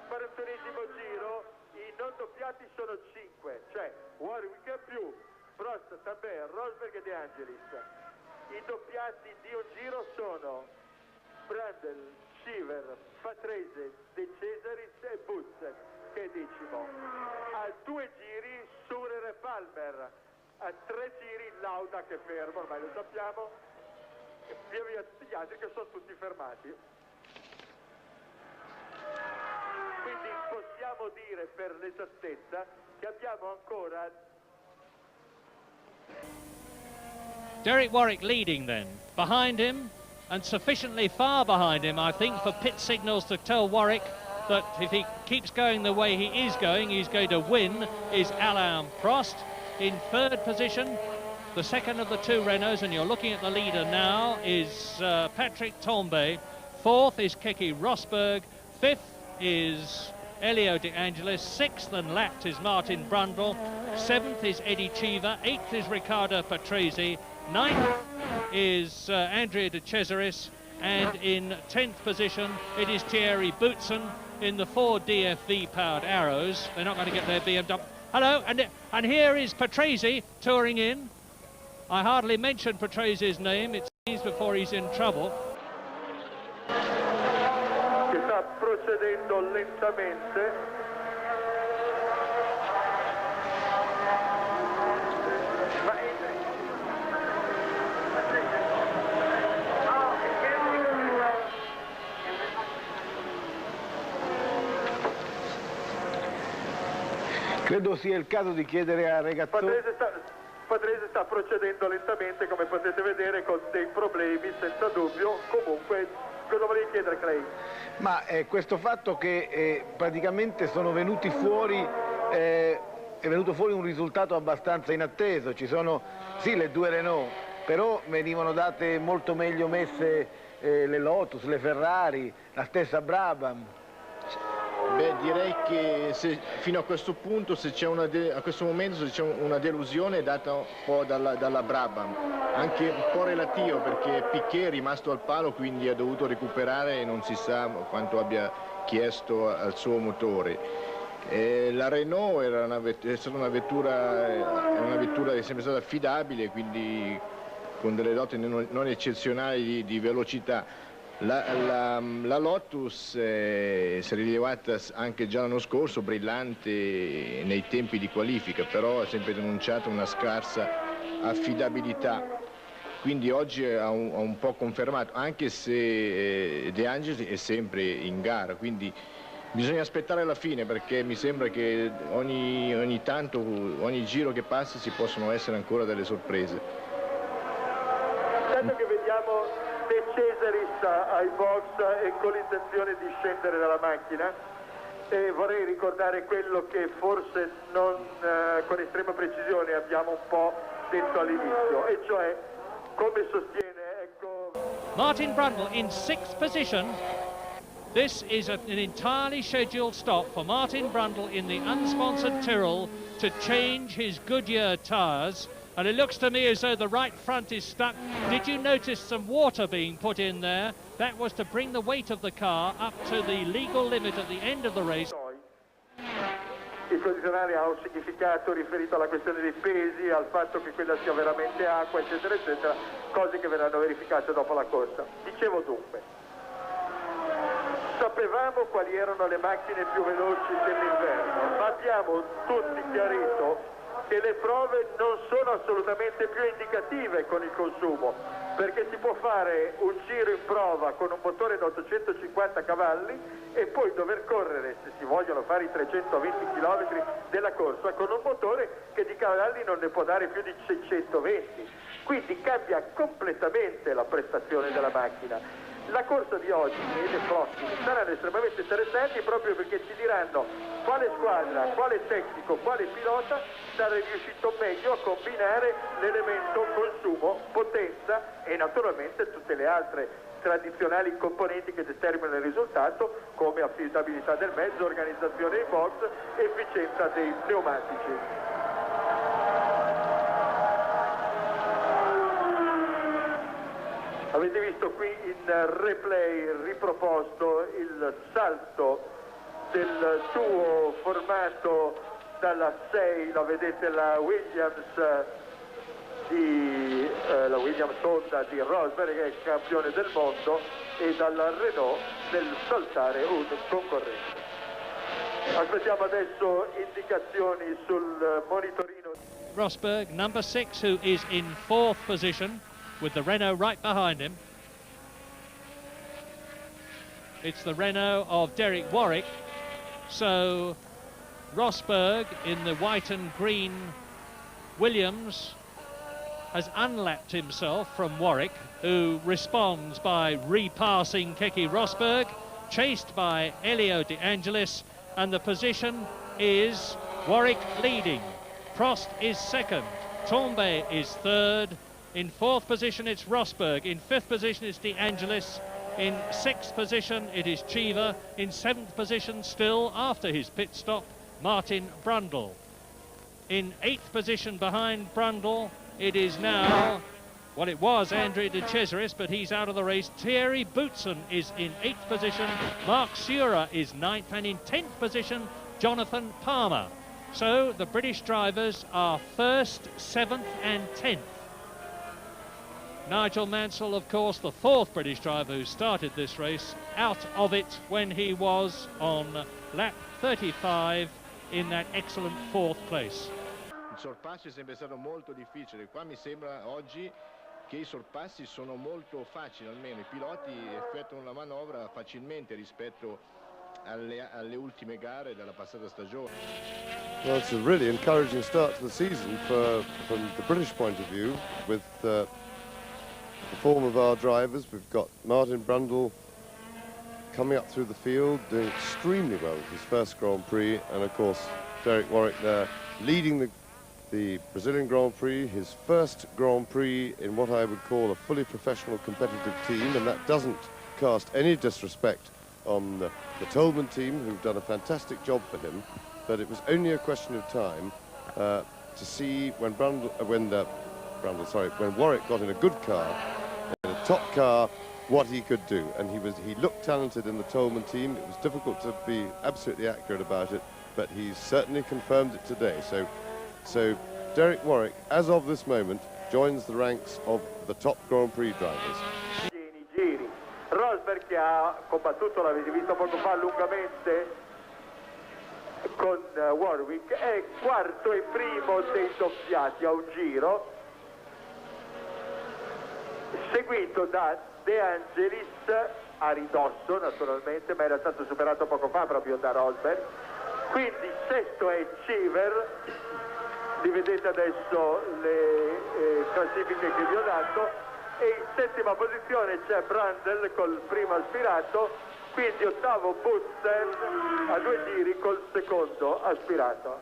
41° giro, i non doppiati sono 5, cioè Warwick più Prost, Tambay, Rosberg e De Angelis. I doppiati di un giro sono Brundle, Shiver, Patrese, De Cesaris e Butz, che è 10°. A 2 giri Surer e Palmer, a 3 giri Lauda che è fermo, ormai lo sappiamo, e via via tutti gli altri che sono tutti fermati. Quindi possiamo dire per l'esattezza che abbiamo ancora Derek Warwick leading then. Behind him, and sufficiently far behind him, I think, for pit signals to tell Warwick that if he keeps going the way he is going, he's going to win, is Alain Prost. In 3rd position, the second of the 2 Renaults, and you're looking at the leader now, is Patrick Tambay. 4th is Keke Rosberg. 5th is Elio De Angelis. 6th and lapped is Martin Brundle. 7th is Eddie Cheever. 8th is Riccardo Patrese. 9th is Andrea De Cesaris. And in 10th position, it is Thierry Boutsen in the 4 DFV powered Arrows. They're not going to get their BMW. Hello, and here is Patrese touring in. I hardly mentioned Patrese's name, it seems, before he's in trouble. Che sta procedendo lentamente. Credo sia il caso di chiedere a Regazzoni. Patrese sta procedendo lentamente, come potete vedere, con dei problemi senza dubbio. Comunque, cosa volevi chiedere, Clay? Ma questo fatto che praticamente sono venuti fuori, è venuto fuori un risultato abbastanza inatteso. Ci sono sì le 2 Renault, però venivano date molto meglio messe le Lotus, le Ferrari, la stessa Brabham. Beh, direi che fino a questo punto, a questo momento, se c'è una delusione è data un po' dalla Brabham, anche un po' relativo, perché Piquet è rimasto al palo, quindi ha dovuto recuperare e non si sa quanto abbia chiesto al suo motore. La Renault è stata una vettura che è sempre stata affidabile, quindi con delle doti non eccezionali di velocità. La Lotus si è rilevata anche già l'anno scorso brillante nei tempi di qualifica, però ha sempre denunciato una scarsa affidabilità, quindi oggi ha un po' confermato, anche se De Angelis è sempre in gara, quindi bisogna aspettare la fine, perché mi sembra che ogni tanto, ogni giro che passa ci possono essere ancora delle sorprese. Intanto che vediamo De Cesaris ai box e con l'intenzione di scendere dalla macchina, e vorrei ricordare quello che forse non con estrema precisione abbiamo un po' detto all'inizio, e cioè come sostiene, ecco, Martin Brundle in 6th position. This is an entirely scheduled stop for Martin Brundle in the unsponsored Tyrrell to change his Goodyear tyres. And it looks to me as though the right front is stuck. Did you notice some water being put in there? That was to bring the weight of the car up to the legal limit at the end of the race. Il condizionale ha un significato riferito alla questione dei pesi, al fatto che quella sia veramente acqua, eccetera, eccetera, cose che verranno verificate dopo la corsa. Dicevo dunque, sapevamo quali erano le macchine più veloci dell'inverno, ma abbiamo tutti chiarito che le prove non sono assolutamente più indicative con il consumo. perché si può fare un giro in prova con un motore da 850 cavalli e poi dover correre, se si vogliono fare i 320 km della corsa, con un motore che di cavalli non ne può dare più di 620. Quindi cambia completamente la prestazione della macchina. La corsa di oggi e le prossime saranno estremamente interessanti proprio perché ci diranno quale squadra, quale tecnico, quale pilota sarà riuscito meglio a combinare l'elemento consumo, potenza e naturalmente tutte le altre tradizionali componenti che determinano il risultato, come affidabilità del mezzo, organizzazione dei box, efficienza dei pneumatici. Avete visto qui in replay riproposto il salto del duo formato dalla 6, la vedete la Williams Honda di Rosberg, che è il campione del mondo, e dalla Renault del saltare un concorrente. Aspettiamo adesso indicazioni sul monitorino. Rosberg, number 6, who is in 4th position, with the Renault right behind him. It's the Renault of Derek Warwick. So Rosberg in the white and green Williams has unlapped himself from Warwick, who responds by repassing Keke Rosberg, chased by Elio De Angelis, and the position is Warwick leading. Prost is second, Tombe is third. In 4th position, it's Rosberg. In 5th position, it's De Angelis. In 6th position, it is Cheever. In 7th position, still after his pit stop, Martin Brundle. In 8th position behind Brundle, it is now, well, it was Andrea De Cesaris, but he's out of the race. Thierry Boutsen is in 8th position. Mark Sura is 9th. And in 10th position, Jonathan Palmer. So the British drivers are 1st, 7th and 10th. Nigel Mansell, of course, the 4th British driver who started this race, out of it when he was on lap 35 in that excellent 4th place. Il sorpasso è sempre stato molto difficile. Qua mi sembra oggi che i sorpassi sono molto facili, almeno i piloti effettuano la manovra facilmente rispetto alle ultime gare della passata stagione. Well, it's a really encouraging start to the season from the British point of view, with the form of our drivers. We've got Martin Brundle coming up through the field, doing extremely well with his first Grand Prix, and of course Derek Warwick there leading the Brazilian Grand Prix, his first Grand Prix in what I would call a fully professional competitive team, and that doesn't cast any disrespect on the Tolman team, who've done a fantastic job for him, but it was only a question of time to see when when Warwick got in a good car, in a top car, what he could do. And he looked talented in the Tolman team. It was difficult to be absolutely accurate about it, but he's certainly confirmed it today. So Derek Warwick, as of this moment, joins the ranks of the top Grand Prix drivers. Rosberg, che ha combattuto, l'avete visto poco fa lungamente con Warwick, è quarto e primo dei doppiati a un giro, seguito da De Angelis a ridosso naturalmente, ma era stato superato poco fa proprio da Rosberg. Quindi sesto è Cheever, li vedete adesso le classifiche che vi ho dato, e in settima posizione c'è Brundle col primo aspirato, quindi ottavo Boutsen a 2 giri col secondo aspirato.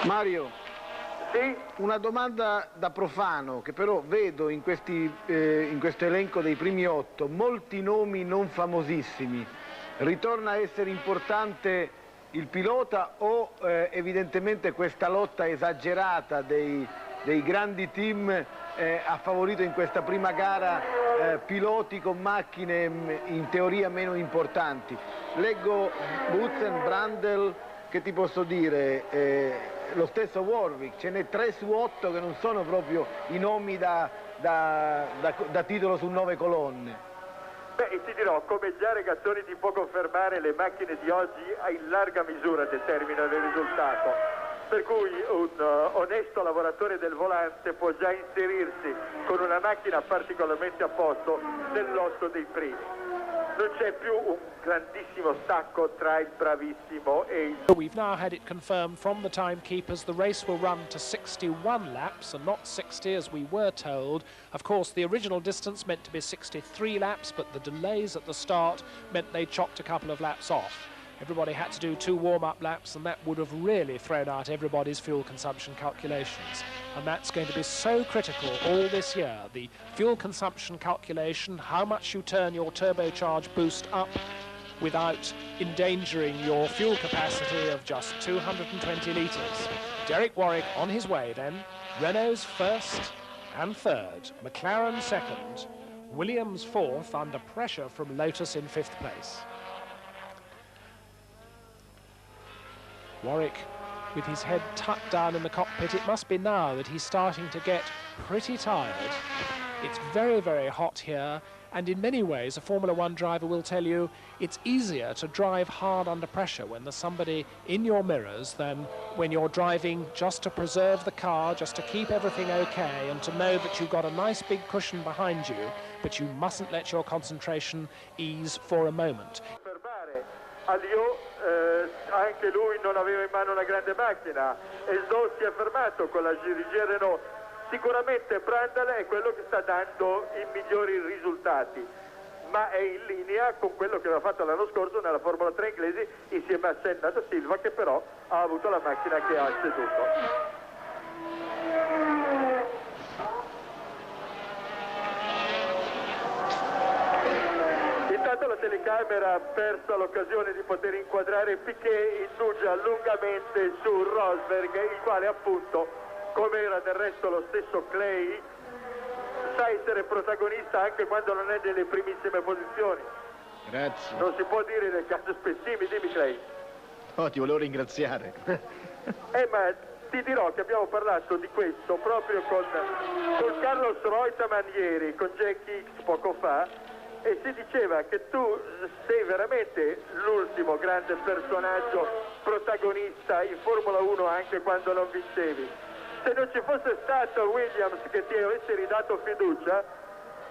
Mario, Sì? una domanda da profano, che però vedo in questo elenco dei primi 8 molti nomi non famosissimi. Ritorna a essere importante il pilota o evidentemente questa lotta esagerata dei grandi team ha favorito in questa prima gara piloti con macchine in teoria meno importanti? Leggo Boutsen, Brundle, che ti posso dire, lo stesso Warwick, ce n'è 3 su 8 che non sono proprio i nomi da titolo su 9 colonne. Beh, e ti dirò, come già Regazzoni ti può confermare, le macchine di oggi in larga misura determinano il risultato, per cui un onesto lavoratore del volante può già inserirsi con una macchina particolarmente a posto nel lotto dei primi. Non c'è più un grandissimo stacco tra il bravissimo e il... We've now had it confirmed from the timekeepers the race will run to 61 laps and not 60 as we were told. Of course, the original distance meant to be 63 laps, but the delays at the start meant they chopped a couple of laps off. Everybody had to do 2 warm-up laps, and that would have really thrown out everybody's fuel consumption calculations. And that's going to be so critical all this year. The fuel consumption calculation, how much you turn your turbocharged boost up without endangering your fuel capacity of just 220 litres. Derek Warwick on his way then. Renault's first and third. McLaren second. Williams fourth, under pressure from Lotus in 5th place. Warwick with his head tucked down in the cockpit. It must be now that he's starting to get pretty tired. It's very, very hot here, and in many ways a Formula One driver will tell you it's easier to drive hard under pressure when there's somebody in your mirrors than when you're driving just to preserve the car, just to keep everything okay, and to know that you've got a nice big cushion behind you, but you mustn't let your concentration ease for a moment. A Liò anche lui non aveva in mano una grande macchina e Zhou si è fermato con la dirigente Renault. Sicuramente Brundle è quello che sta dando i migliori risultati, ma è in linea con quello che aveva fatto l'anno scorso nella Formula 3 inglese insieme a Senna da Silva, che però ha avuto la macchina che ha ceduto. La telecamera ha perso l'occasione di poter inquadrare Piquet, indugia lungamente su Rosberg, il quale appunto, come era del resto lo stesso Clay, sa essere protagonista anche quando non è nelle primissime posizioni. Grazie. Non si può dire nel caso Spessimi, dimmi Clay. Oh, ti volevo ringraziare. Ma ti dirò che abbiamo parlato di questo proprio con Carlos Reutemann ieri, con Jackie X poco fa, e si diceva che tu sei veramente l'ultimo grande personaggio protagonista in Formula 1 anche quando non vincevi. Se non ci fosse stato Williams che ti avesse ridato fiducia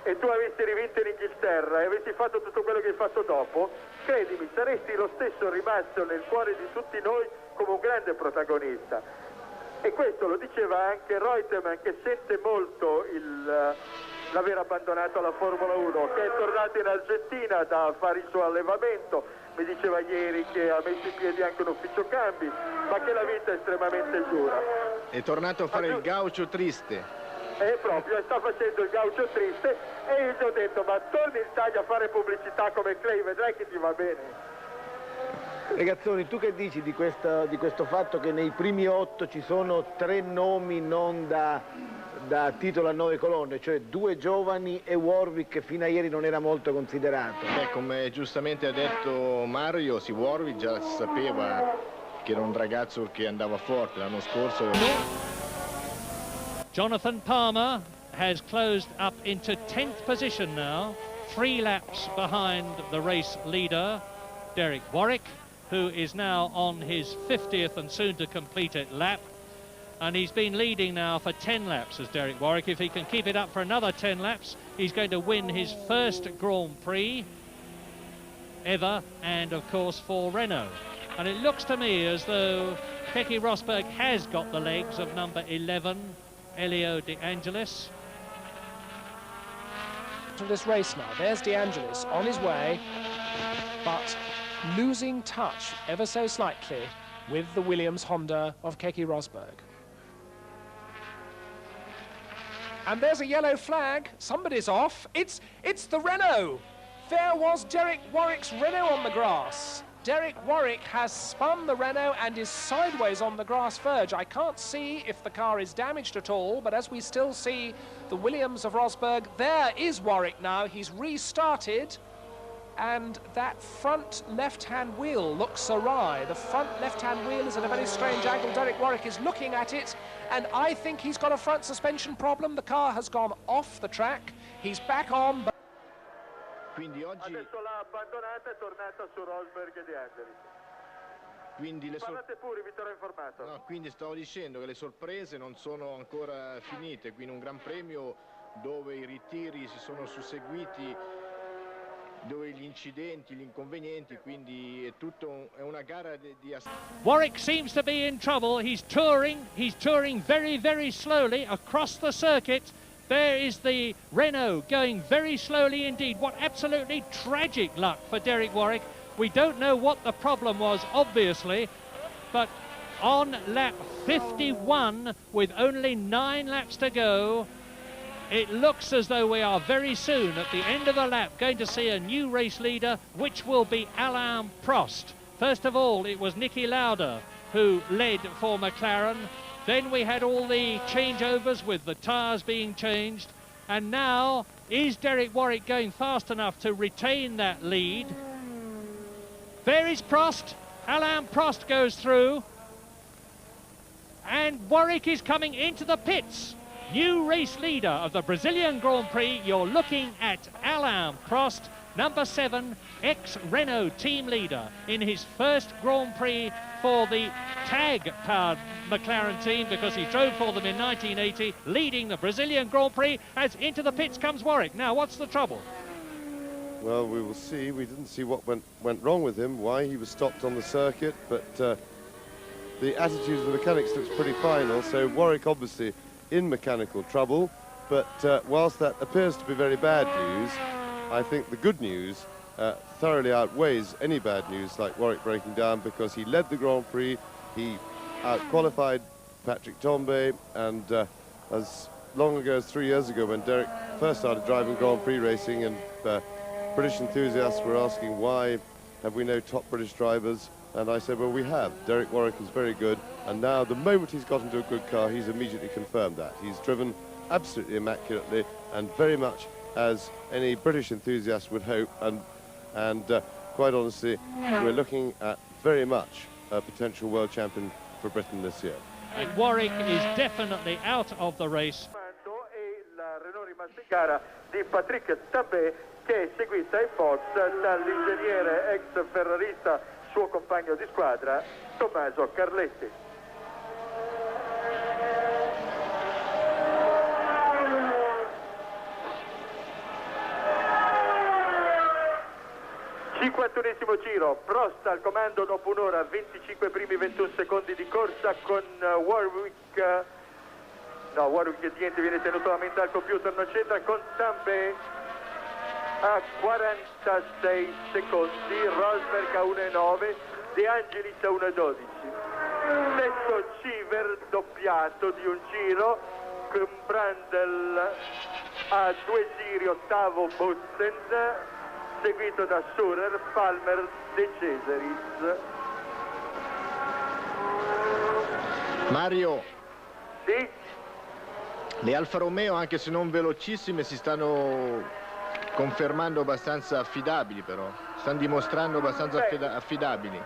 e tu avessi rivinto in Inghilterra e avessi fatto tutto quello che hai fatto dopo, credimi, saresti lo stesso rimasto nel cuore di tutti noi come un grande protagonista. E questo lo diceva anche Reutemann, che sente molto l'aver abbandonato la Formula 1, che è tornato in Argentina da fare il suo allevamento. Mi diceva ieri che ha messo in piedi anche un ufficio cambi, ma che la vita è estremamente dura. È tornato a fare il gaucho triste. Proprio, sta facendo il gaucho triste, e io gli ho detto: ma torni in Italia a fare pubblicità come Clay, vedrai che ti va bene. Regazzoni, tu che dici di questo fatto che nei primi 8 ci sono 3 nomi non da titolo a 9 colonne, cioè 2 giovani e Warwick, che fino a ieri non era molto considerato? Come giustamente ha detto Mario, sì, Warwick già si sapeva che era un ragazzo che andava forte l'anno scorso. Jonathan Palmer has closed up into 10th position now, 3 laps behind the race leader, Derek Warwick, who is now on his 50th and soon to complete it lap. And he's been leading now for 10 laps as Derek Warwick. If he can keep it up for another 10 laps, he's going to win his first Grand Prix ever, and of course for Renault. And it looks to me as though Keke Rosberg has got the legs of number 11, Elio De Angelis. To this race now, there's De Angelis on his way, but losing touch ever so slightly with the Williams Honda of Keke Rosberg. And there's a yellow flag. Somebody's off. It's the Renault. There was Derek Warwick's Renault on the grass. Derek Warwick has spun the Renault and is sideways on the grass verge. I can't see if the car is damaged at all, but as we still see the Williams of Rosberg, there is Warwick now. He's restarted. and that front left-hand wheel looks awry. The front left-hand wheel is at a very strange angle. Derek Warwick is looking at it, and I think he's got a front suspension problem. The car has gone off the track. He's back on. But Quindi oggi... Adesso l'ha abbandonata, è tornata su Rosberg e De Angelis. Quindi Parlate pure, vi terrò informato. No, quindi stavo dicendo che le sorprese non sono ancora finite, qui in un Gran Premio dove i ritiri si sono susseguiti, dove gli incidenti, gli inconvenienti, quindi è una gara di Warwick seems to be in trouble. He's touring very, very slowly across the circuit. There is the Renault going very slowly indeed. What absolutely tragic luck for Derek Warwick. We don't know what the problem was, obviously, but on lap 51, with only 9 laps to go, it looks as though we are very soon, at the end of the lap, going to see a new race leader, which will be Alain Prost. First of all, it was Niki Lauda who led for McLaren. Then we had all the changeovers with the tyres being changed. And now, is Derek Warwick going fast enough to retain that lead? There is Prost. Alain Prost goes through. And Warwick is coming into the pits. New race leader of the Brazilian Grand Prix. You're looking at Alain Prost, number 7, ex-Renault team leader in his first Grand Prix for the tag-powered McLaren team, because he drove for them in 1980, leading the Brazilian Grand Prix. As into the pits comes Warwick. Now, what's the trouble? Well, we will see. We didn't see what went wrong with him, why he was stopped on the circuit, but the attitude of the mechanics looks pretty final, so Warwick obviously in mechanical trouble, but whilst that appears to be very bad news, I think the good news thoroughly outweighs any bad news like Warwick breaking down, because he led the Grand Prix, he out-qualified Patrick Tambay, and as long ago as 3 years ago when Derek first started driving Grand Prix racing, and British enthusiasts were asking why have we no top British drivers, and I said, well, we have. Derek Warwick is very good, and now the moment he's got into a good car, he's immediately confirmed that. He's driven absolutely immaculately, and very much as any British enthusiast would hope, and quite honestly, we're looking at very much a potential world champion for Britain this year. And Warwick is definitely out of the race. E la Renault rimasta in gara di Patrick Tambay, che è seguita in box dall'ingegnere ex ferrarista, suo compagno di squadra, Tommaso Carletti. Cinquantunesimo giro, Prost al comando dopo un'ora, 25 primi 21 secondi di corsa, con Warwick niente, viene tenuto a mente al computer, non c'entra, con Tambay a 46 secondi, Rosberg a 1,9, De Angelis a 1,12. Stesso Civer doppiato di un giro, con Brandel a 2 giri, ottavo Botzen, seguito da Surer, Palmer, De Cesaris. Mario, Sì? le Alfa Romeo, anche se non velocissime, si stanno confermando abbastanza affidabili, però stanno dimostrando abbastanza affidabili.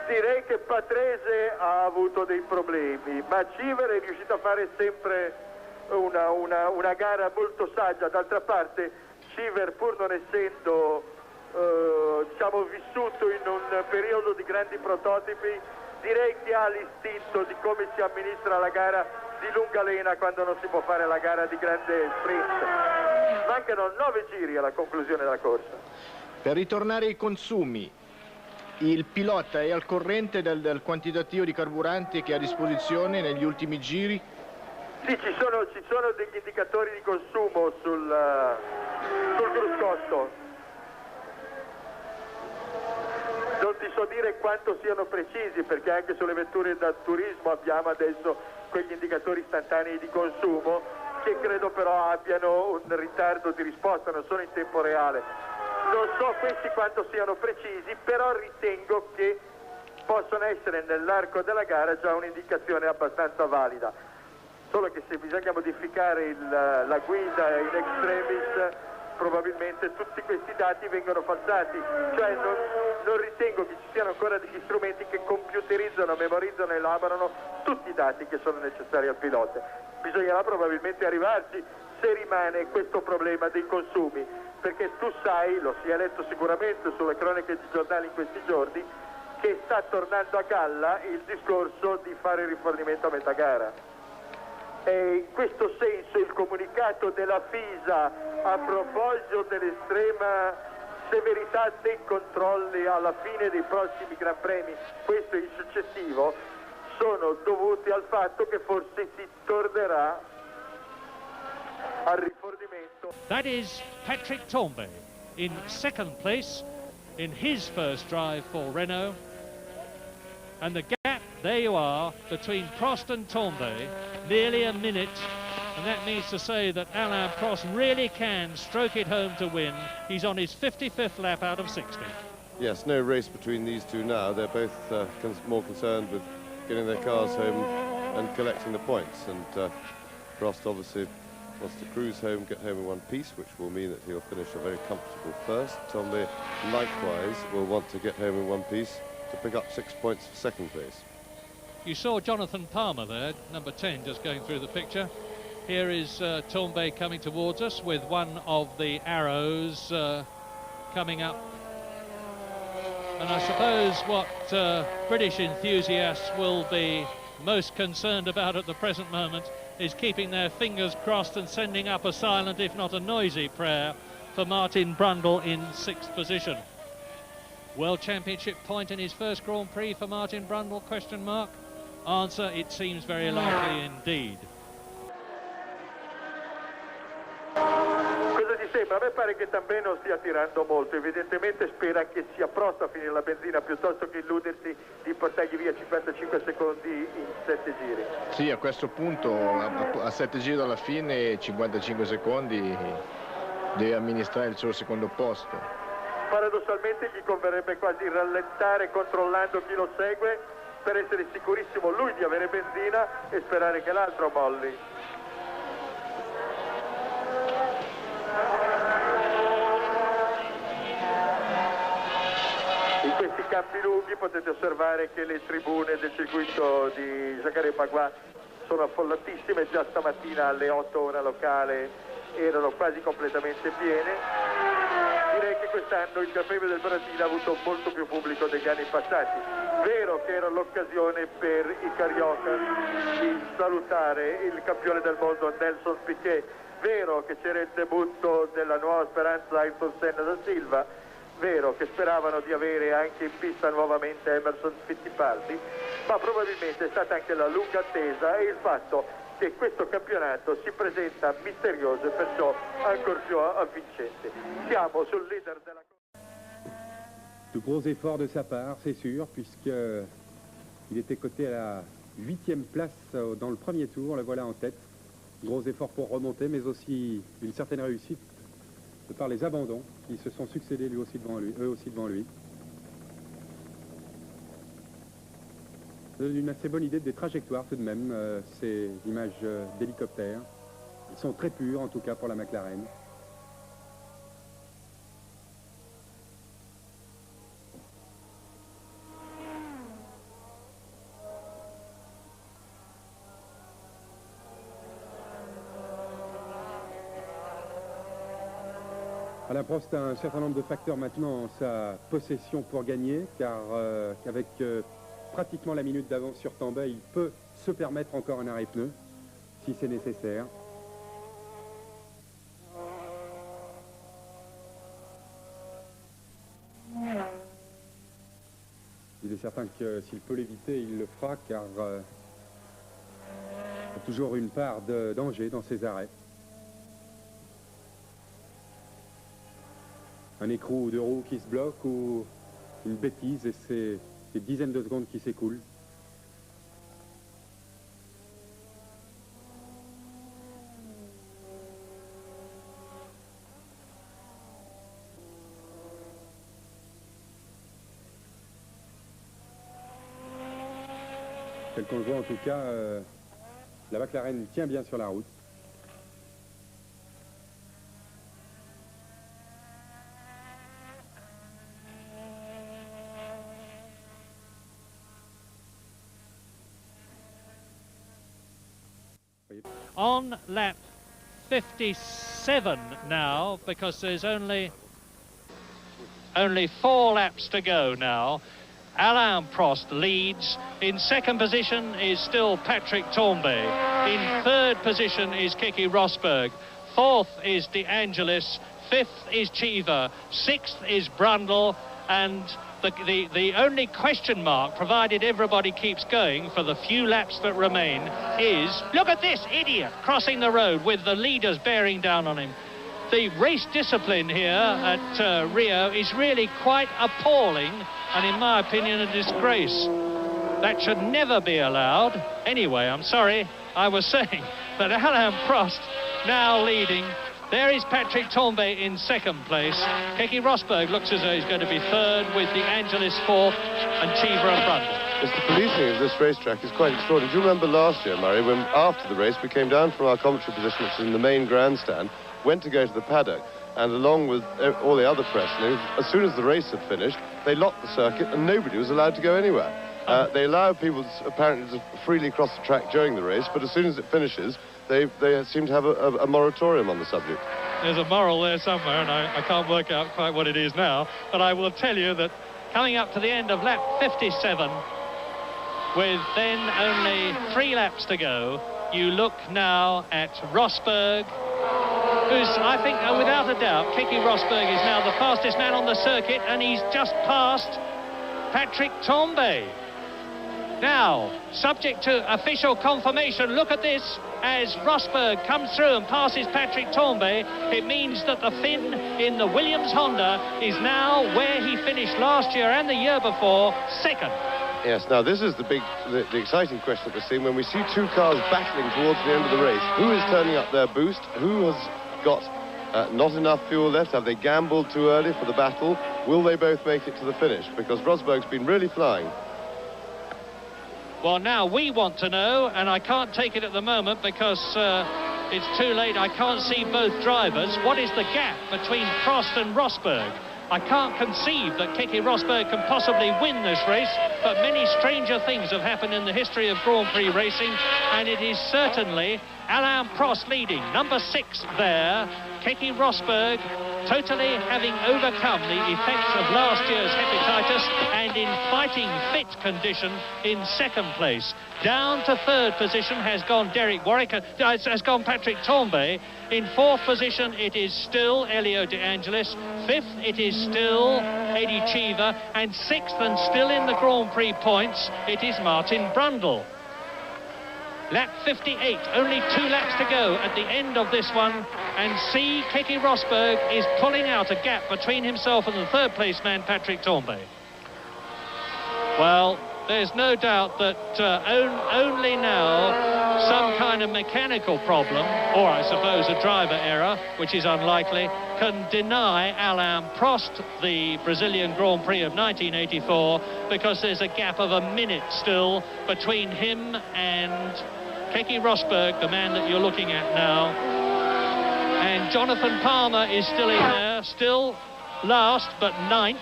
Direi che Patrese ha avuto dei problemi, ma Civer è riuscito a fare sempre una gara molto saggia. D'altra parte Civer, pur non essendo diciamo vissuto in un periodo di grandi prototipi, direi che ha l'istinto di come si amministra la gara di lunga lena quando non si può fare la gara di grande sprint. Mancano 9 giri alla conclusione della corsa. Per ritornare ai consumi, il pilota è al corrente del quantitativo di carburante che ha a disposizione negli ultimi giri? Sì, ci sono degli indicatori di consumo sul cruscotto. Non ti so dire quanto siano precisi, perché anche sulle vetture da turismo abbiamo adesso quegli indicatori istantanei di consumo, che credo però abbiano un ritardo di risposta, non sono in tempo reale. Non so questi quanto siano precisi, però ritengo che possono essere nell'arco della gara già un'indicazione abbastanza valida. Solo che se bisogna modificare la guida in extremis, probabilmente tutti questi dati vengono falsati, cioè non ritengo che ci siano ancora degli strumenti che computerizzano, memorizzano e elaborano tutti i dati che sono necessari al pilota. Bisognerà probabilmente arrivarci se rimane questo problema dei consumi, perché tu sai, lo si è letto sicuramente sulle croniche di giornali in questi giorni, che sta tornando a galla il discorso di fare rifornimento a metà gara. E in questo senso il comunicato della FISA a proposito dell'estrema severità dei controlli alla fine dei prossimi Gran Premi, questo e il successivo, sono dovuti al fatto che forse si tornerà al rifornimento. That is Patrick Tambay in second place in his first drive for Renault. And the gap, there you are, between Prost and Tambay, nearly a minute. And that means to say that Alain Prost really can stroke it home to win. He's on his 55th lap out of 60. Yes, no race between these two now. They're both more concerned with getting their cars home and collecting the points. And Prost obviously wants to cruise home, get home in one piece, which will mean that he'll finish a very comfortable first. Tambay, likewise, will want to get home in one piece to pick up 6 points for second place. You saw Jonathan Palmer there, number 10, just going through the picture. Here is Tambay coming towards us with one of the arrows coming up. And I suppose what British enthusiasts will be most concerned about at the present moment is keeping their fingers crossed and sending up a silent, if not a noisy, prayer for Martin Brundle in 6th position. World Championship point in his first Grand Prix for Martin Brundle, question mark? Answer, it seems very likely indeed. Cosa ti sembra? A me pare che Tambay non stia tirando molto, evidentemente spera che sia Prost a finire la benzina piuttosto che illudersi di portargli via 55 secondi in 7 giri. Sì, a questo punto, a 7 giri dalla fine, 55 secondi, deve amministrare il suo secondo posto. Paradossalmente gli converrebbe quasi rallentare controllando chi lo segue per essere sicurissimo lui di avere benzina e sperare che l'altro molli. In questi campi lunghi potete osservare che le tribune del circuito di Jacare-Pagois sono affollatissime, già stamattina alle 8 ora locale erano quasi completamente piene. Direi che quest'anno il Gran Premio del Brasile ha avuto molto più pubblico degli anni passati. Vero che era l'occasione per i carioca di salutare il campione del mondo Nelson Piquet, vero che c'era il debutto della nuova speranza Ayrton Senna da Silva, vero che speravano di avere anche in pista nuovamente Emerson Fittipaldi, ma probabilmente è stata anche la lunga attesa e il fatto che questo campionato si presenta misterioso e perciò ancor più avvincente. Siamo sul leader della... De gros efforts de sa part, c'est sûr, puisqu'il était coté à la 8e place dans le premier tour, le voilà en tête. Gros efforts pour remonter, mais aussi une certaine réussite de par les abandons qui se sont succédés eux aussi devant lui. Une assez bonne idée des trajectoires tout de même, ces images d'hélicoptères. Ils sont très purs en tout cas pour la McLaren. Alain Prost a un certain nombre de facteurs maintenant en sa possession pour gagner, car qu'avec pratiquement la minute d'avance sur Tambay, il peut se permettre encore un arrêt pneu, si c'est nécessaire. Il est certain que s'il peut l'éviter, il le fera, car il y a toujours une part de danger dans ces arrêts. Un écrou ou deux roues qui se bloquent ou une bêtise et c'est des dizaines de secondes qui s'écoulent. Tel qu'on le voit en tout cas, la McLaren tient bien sur la route. On lap 57 now, because there's only 4 laps to go now. Alain Prost leads. In second position is still Patrick Tambay. In third position is Keke Rosberg. Fourth is De Angelis. Fifth is Cheever. Sixth is Brundle. And the only question mark, provided everybody keeps going for the few laps that remain, is, look at this idiot crossing the road with the leaders bearing down on him. The race discipline here at Rio is really quite appalling, and in my opinion a disgrace. That should never be allowed. Anyway, I'm sorry, I was saying that Alain Prost now leading. There is Patrick Tambay in second place. Keke Rosberg looks as though he's going to be third, with De Angelis fourth and Cheever and Brundle. Yes, the policing of this racetrack is quite extraordinary. Do you remember last year, Murray, when after the race we came down from our commentary position, which is in the main grandstand, went to go to the paddock, and along with all the other press, as soon as the race had finished, they locked the circuit and nobody was allowed to go anywhere. They allow people apparently to freely cross the track during the race, but as soon as it finishes, they seem to have a moratorium on the subject. There's a moral there somewhere, and I can't work out quite what it is now, but I will tell you that coming up to the end of lap 57, with then only 3 laps to go, you look now at Rosberg, who's, I think, without a doubt, Keke Rosberg is now the fastest man on the circuit, and he's just passed Patrick Tambay. Now, subject to official confirmation, look at this. As Rosberg comes through and passes Patrick Tambay, it means that the Finn in the Williams Honda is now where he finished last year and the year before, second. Yes, now this is the exciting question that we're seeing when we see 2 cars battling towards the end of the race. Who is turning up their boost? Who has got not enough fuel left? Have they gambled too early for the battle? Will they both make it to the finish? Because Rosberg's been really flying. Well, now we want to know, and I can't take it at the moment because it's too late. I can't see both drivers. What is the gap between Prost and Rosberg? I can't conceive that Keke Rosberg can possibly win this race, but many stranger things have happened in the history of Grand Prix racing, and it is certainly Alain Prost leading. Number 6 there, Keke Rosberg, totally having overcome the effects of last year's hepatitis and in fighting fit condition in second place. Down to third position has gone Derek Warwick, has gone Patrick Tambay. In fourth position it is still Elio De Angelis. Fifth it is still Eddie Cheever, and sixth and still in the Grand Prix points it is Martin Brundle. Lap 58, only 2 laps to go at the end of this one, and see Keke Rosberg is pulling out a gap between himself and the third place man Patrick Tambay. Well, there's no doubt that only now some kind of mechanical problem, or I suppose a driver error, which is unlikely, can deny Alain Prost the Brazilian Grand Prix of 1984, because there's a gap of a minute still between him and Keke Rosberg, the man that you're looking at now. And Jonathan Palmer is still in there, still last but 9th,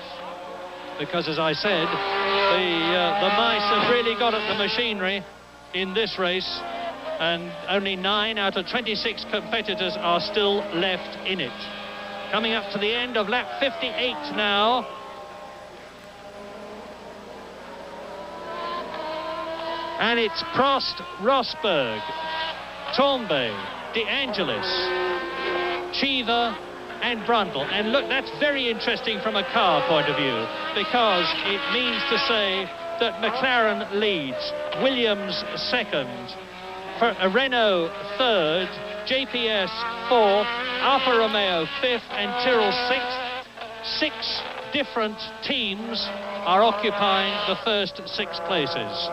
because as I said, the mice have really got at the machinery in this race, and only 9 out of 26 competitors are still left in it. Coming up to the end of lap 58 now. And it's Prost, Rosberg, Tambay, De Angelis, Cheever and Brundle. And look, that's very interesting from a car point of view, because it means to say that McLaren leads, Williams second, Renault third, JPS fourth, Alfa Romeo fifth and Tyrrell sixth. 6 different teams are occupying the first 6 places.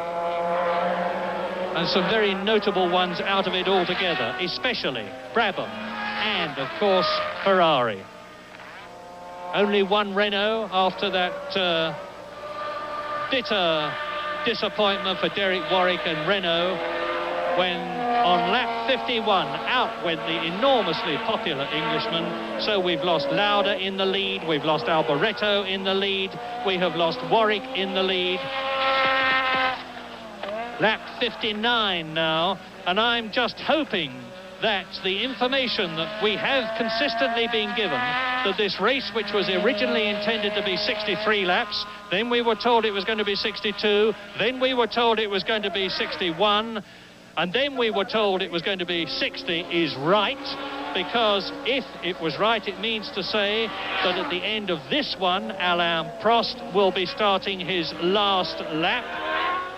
And some very notable ones out of it altogether, especially Brabham and, of course, Ferrari. Only one Renault after that bitter disappointment for Derek Warwick and Renault, when on lap 51 out went the enormously popular Englishman. So we've lost Lauda in the lead, we've lost Alboreto in the lead, we have lost Warwick in the lead. lap 59 now, and I'm just hoping that the information that we have consistently been given, that this race, which was originally intended to be 63 laps, then we were told it was going to be 62, then we were told it was going to be 61, and then we were told it was going to be 60, is right, because if it was right, it means to say that at the end of this one, Alain Prost will be starting his last lap,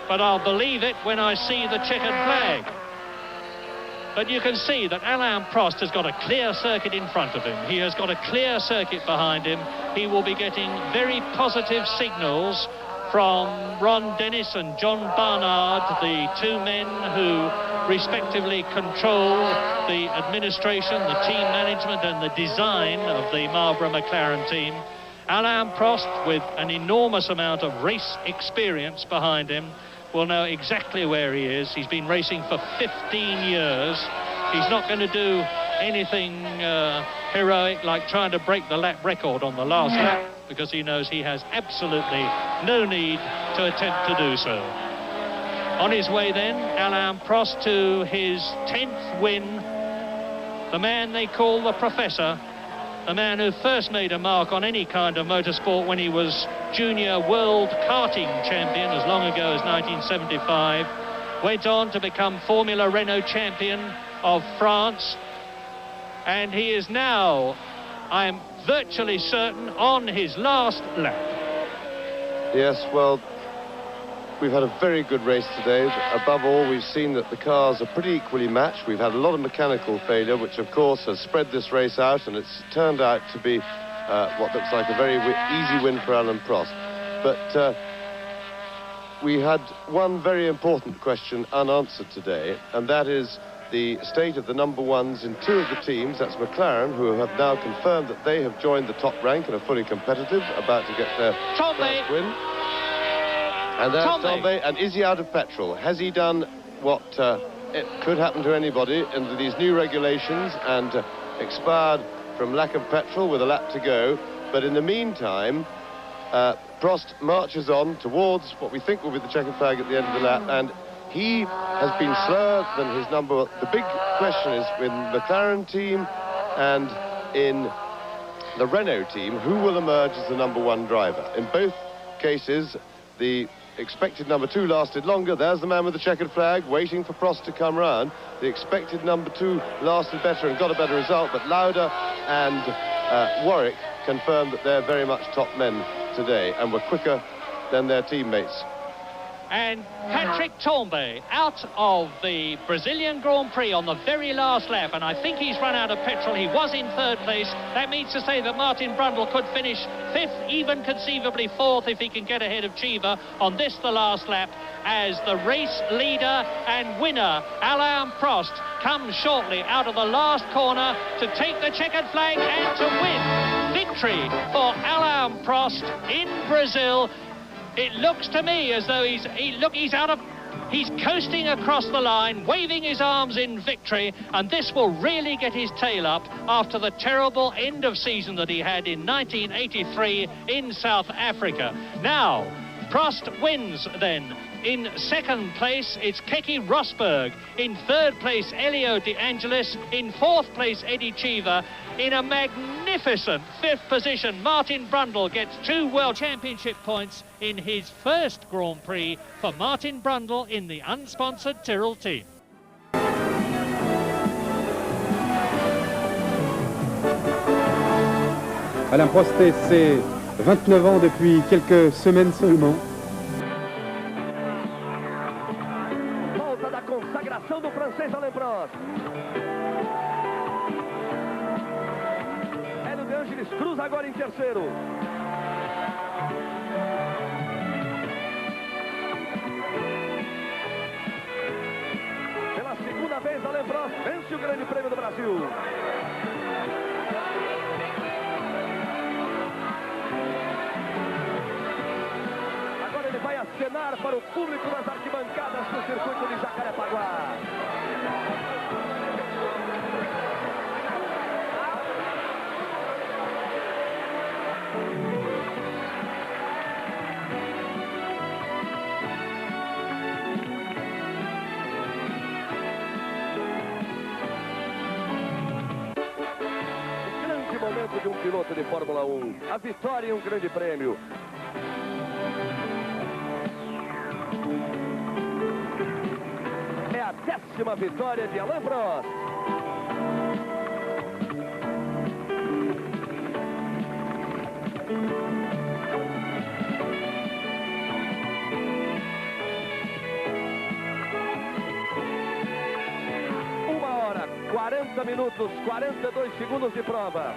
but I'll believe it when I see the checkered flag. But you can see that Alain Prost has got a clear circuit in front of him. He has got a clear circuit behind him. He will be getting very positive signals from Ron Dennis and John Barnard, the two men who respectively control the administration, the team management and the design of the Marlboro McLaren team. Alain Prost, with an enormous amount of race experience behind him, will know exactly where he is. He's been racing for 15 years. He's not going to do anything heroic like trying to break the lap record on the last lap, because he knows he has absolutely no need to attempt to do so. On his way then, Alain Prost to his 10th win, the man they call the Professor, the man who first made a mark on any kind of motorsport when he was junior world karting champion as long ago as 1975, went on to become Formula Renault champion of France, and he is now, I'm virtually certain, on his last lap. Yes, well, we've had a very good race today. Above all, we've seen that the cars are pretty equally matched. We've had a lot of mechanical failure, which of course has spread this race out, and it's turned out to be what looks like a very easy win for Alain Prost. But we had one very important question unanswered today, and that is the state of the number ones in two of the teams. That's McLaren, who have now confirmed that they have joined the top rank and are fully competitive, about to get their first win. And that's Tombe. And is he out of petrol? Has he done what it could happen to anybody under these new regulations and expired from lack of petrol with a lap to go? But in the meantime, Prost marches on towards what we think will be the checkered flag at the end of the lap, and he has been slower than his number. The big question is in the McLaren team and in the Renault team, who will emerge as the number one driver? In both cases, the expected number two lasted longer. There's the man with the checkered flag waiting for Prost to come round. The expected number two lasted better and got a better result, but Lauda and Warwick confirmed that they're very much top men today and were quicker than their teammates. And Patrick Tambay out of the Brazilian Grand Prix on the very last lap, and I think he's run out of petrol. He was in third place. That means to say that Martin Brundle could finish fifth, even conceivably fourth, if he can get ahead of Cheever on this, the last lap, as the race leader and winner, Alain Prost, comes shortly out of the last corner to take the checkered flag and to win. Victory for Alain Prost in Brazil. It looks to me as though he's coasting across the line, waving his arms in victory, and this will really get his tail up after the terrible end of season that he had in 1983 in South Africa. Now, Prost wins then. In second place, it's Keke Rosberg. In third place, Elio De Angelis. In fourth place, Eddie Cheever. In a magnificent fifth position, Martin Brundle gets 2 World Championship points in his first Grand Prix for Martin Brundle in the unsponsored Tyrrell team. Alain Prost, c'est 29 ans depuis quelques semaines seulement. Volta da consagração do francês Alain Prost. Hélio De Angelis cruza agora em terceiro. Pela segunda vez, Alain Prost vence o Grande Prêmio do Brasil. Agora ele vai acenar para o público nas arquibancadas do circuito de Jacarepaguá. sonho de um piloto de Fórmula 1. A vitória em um grande prêmio. É a 10ª vitória de Alain Prost. Uma hora, 40 minutos, 42 segundos de prova.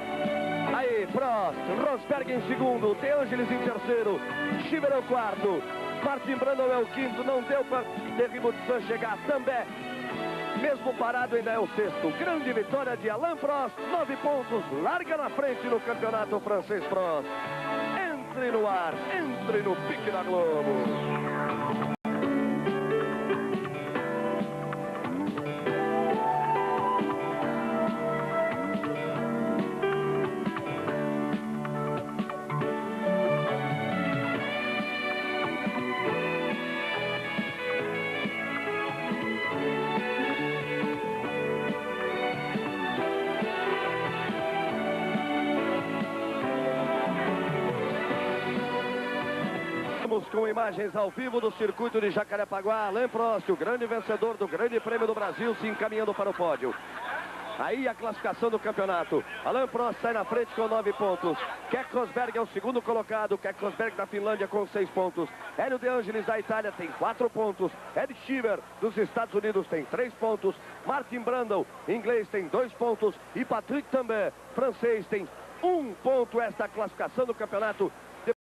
Aí, Prost, Rosberg em segundo, De Angelis em terceiro, Schieber é o quarto, Martin Brundle é o quinto, não deu para Derributsan chegar também. Mesmo parado ainda é o sexto. Grande vitória de Alain Prost, 9 pontos, larga na frente no campeonato francês Prost. Entre no ar, entre no pique da Globo. Com imagens ao vivo do circuito de Jacarepaguá, Alain Prost, o grande vencedor do Grande Prêmio do Brasil, se encaminhando para o pódio. Aí a classificação do campeonato. Alain Prost sai na frente com 9 pontos. Keck Rosberg é o segundo colocado. Keck Rosberg da Finlândia com 6 pontos. Hélio De Angelis da Itália tem 4 pontos. Ed Schieber dos Estados Unidos tem 3 pontos. Martin Brundle, inglês, tem 2 pontos. E Patrick também, francês, tem 1 ponto. Esta classificação do campeonato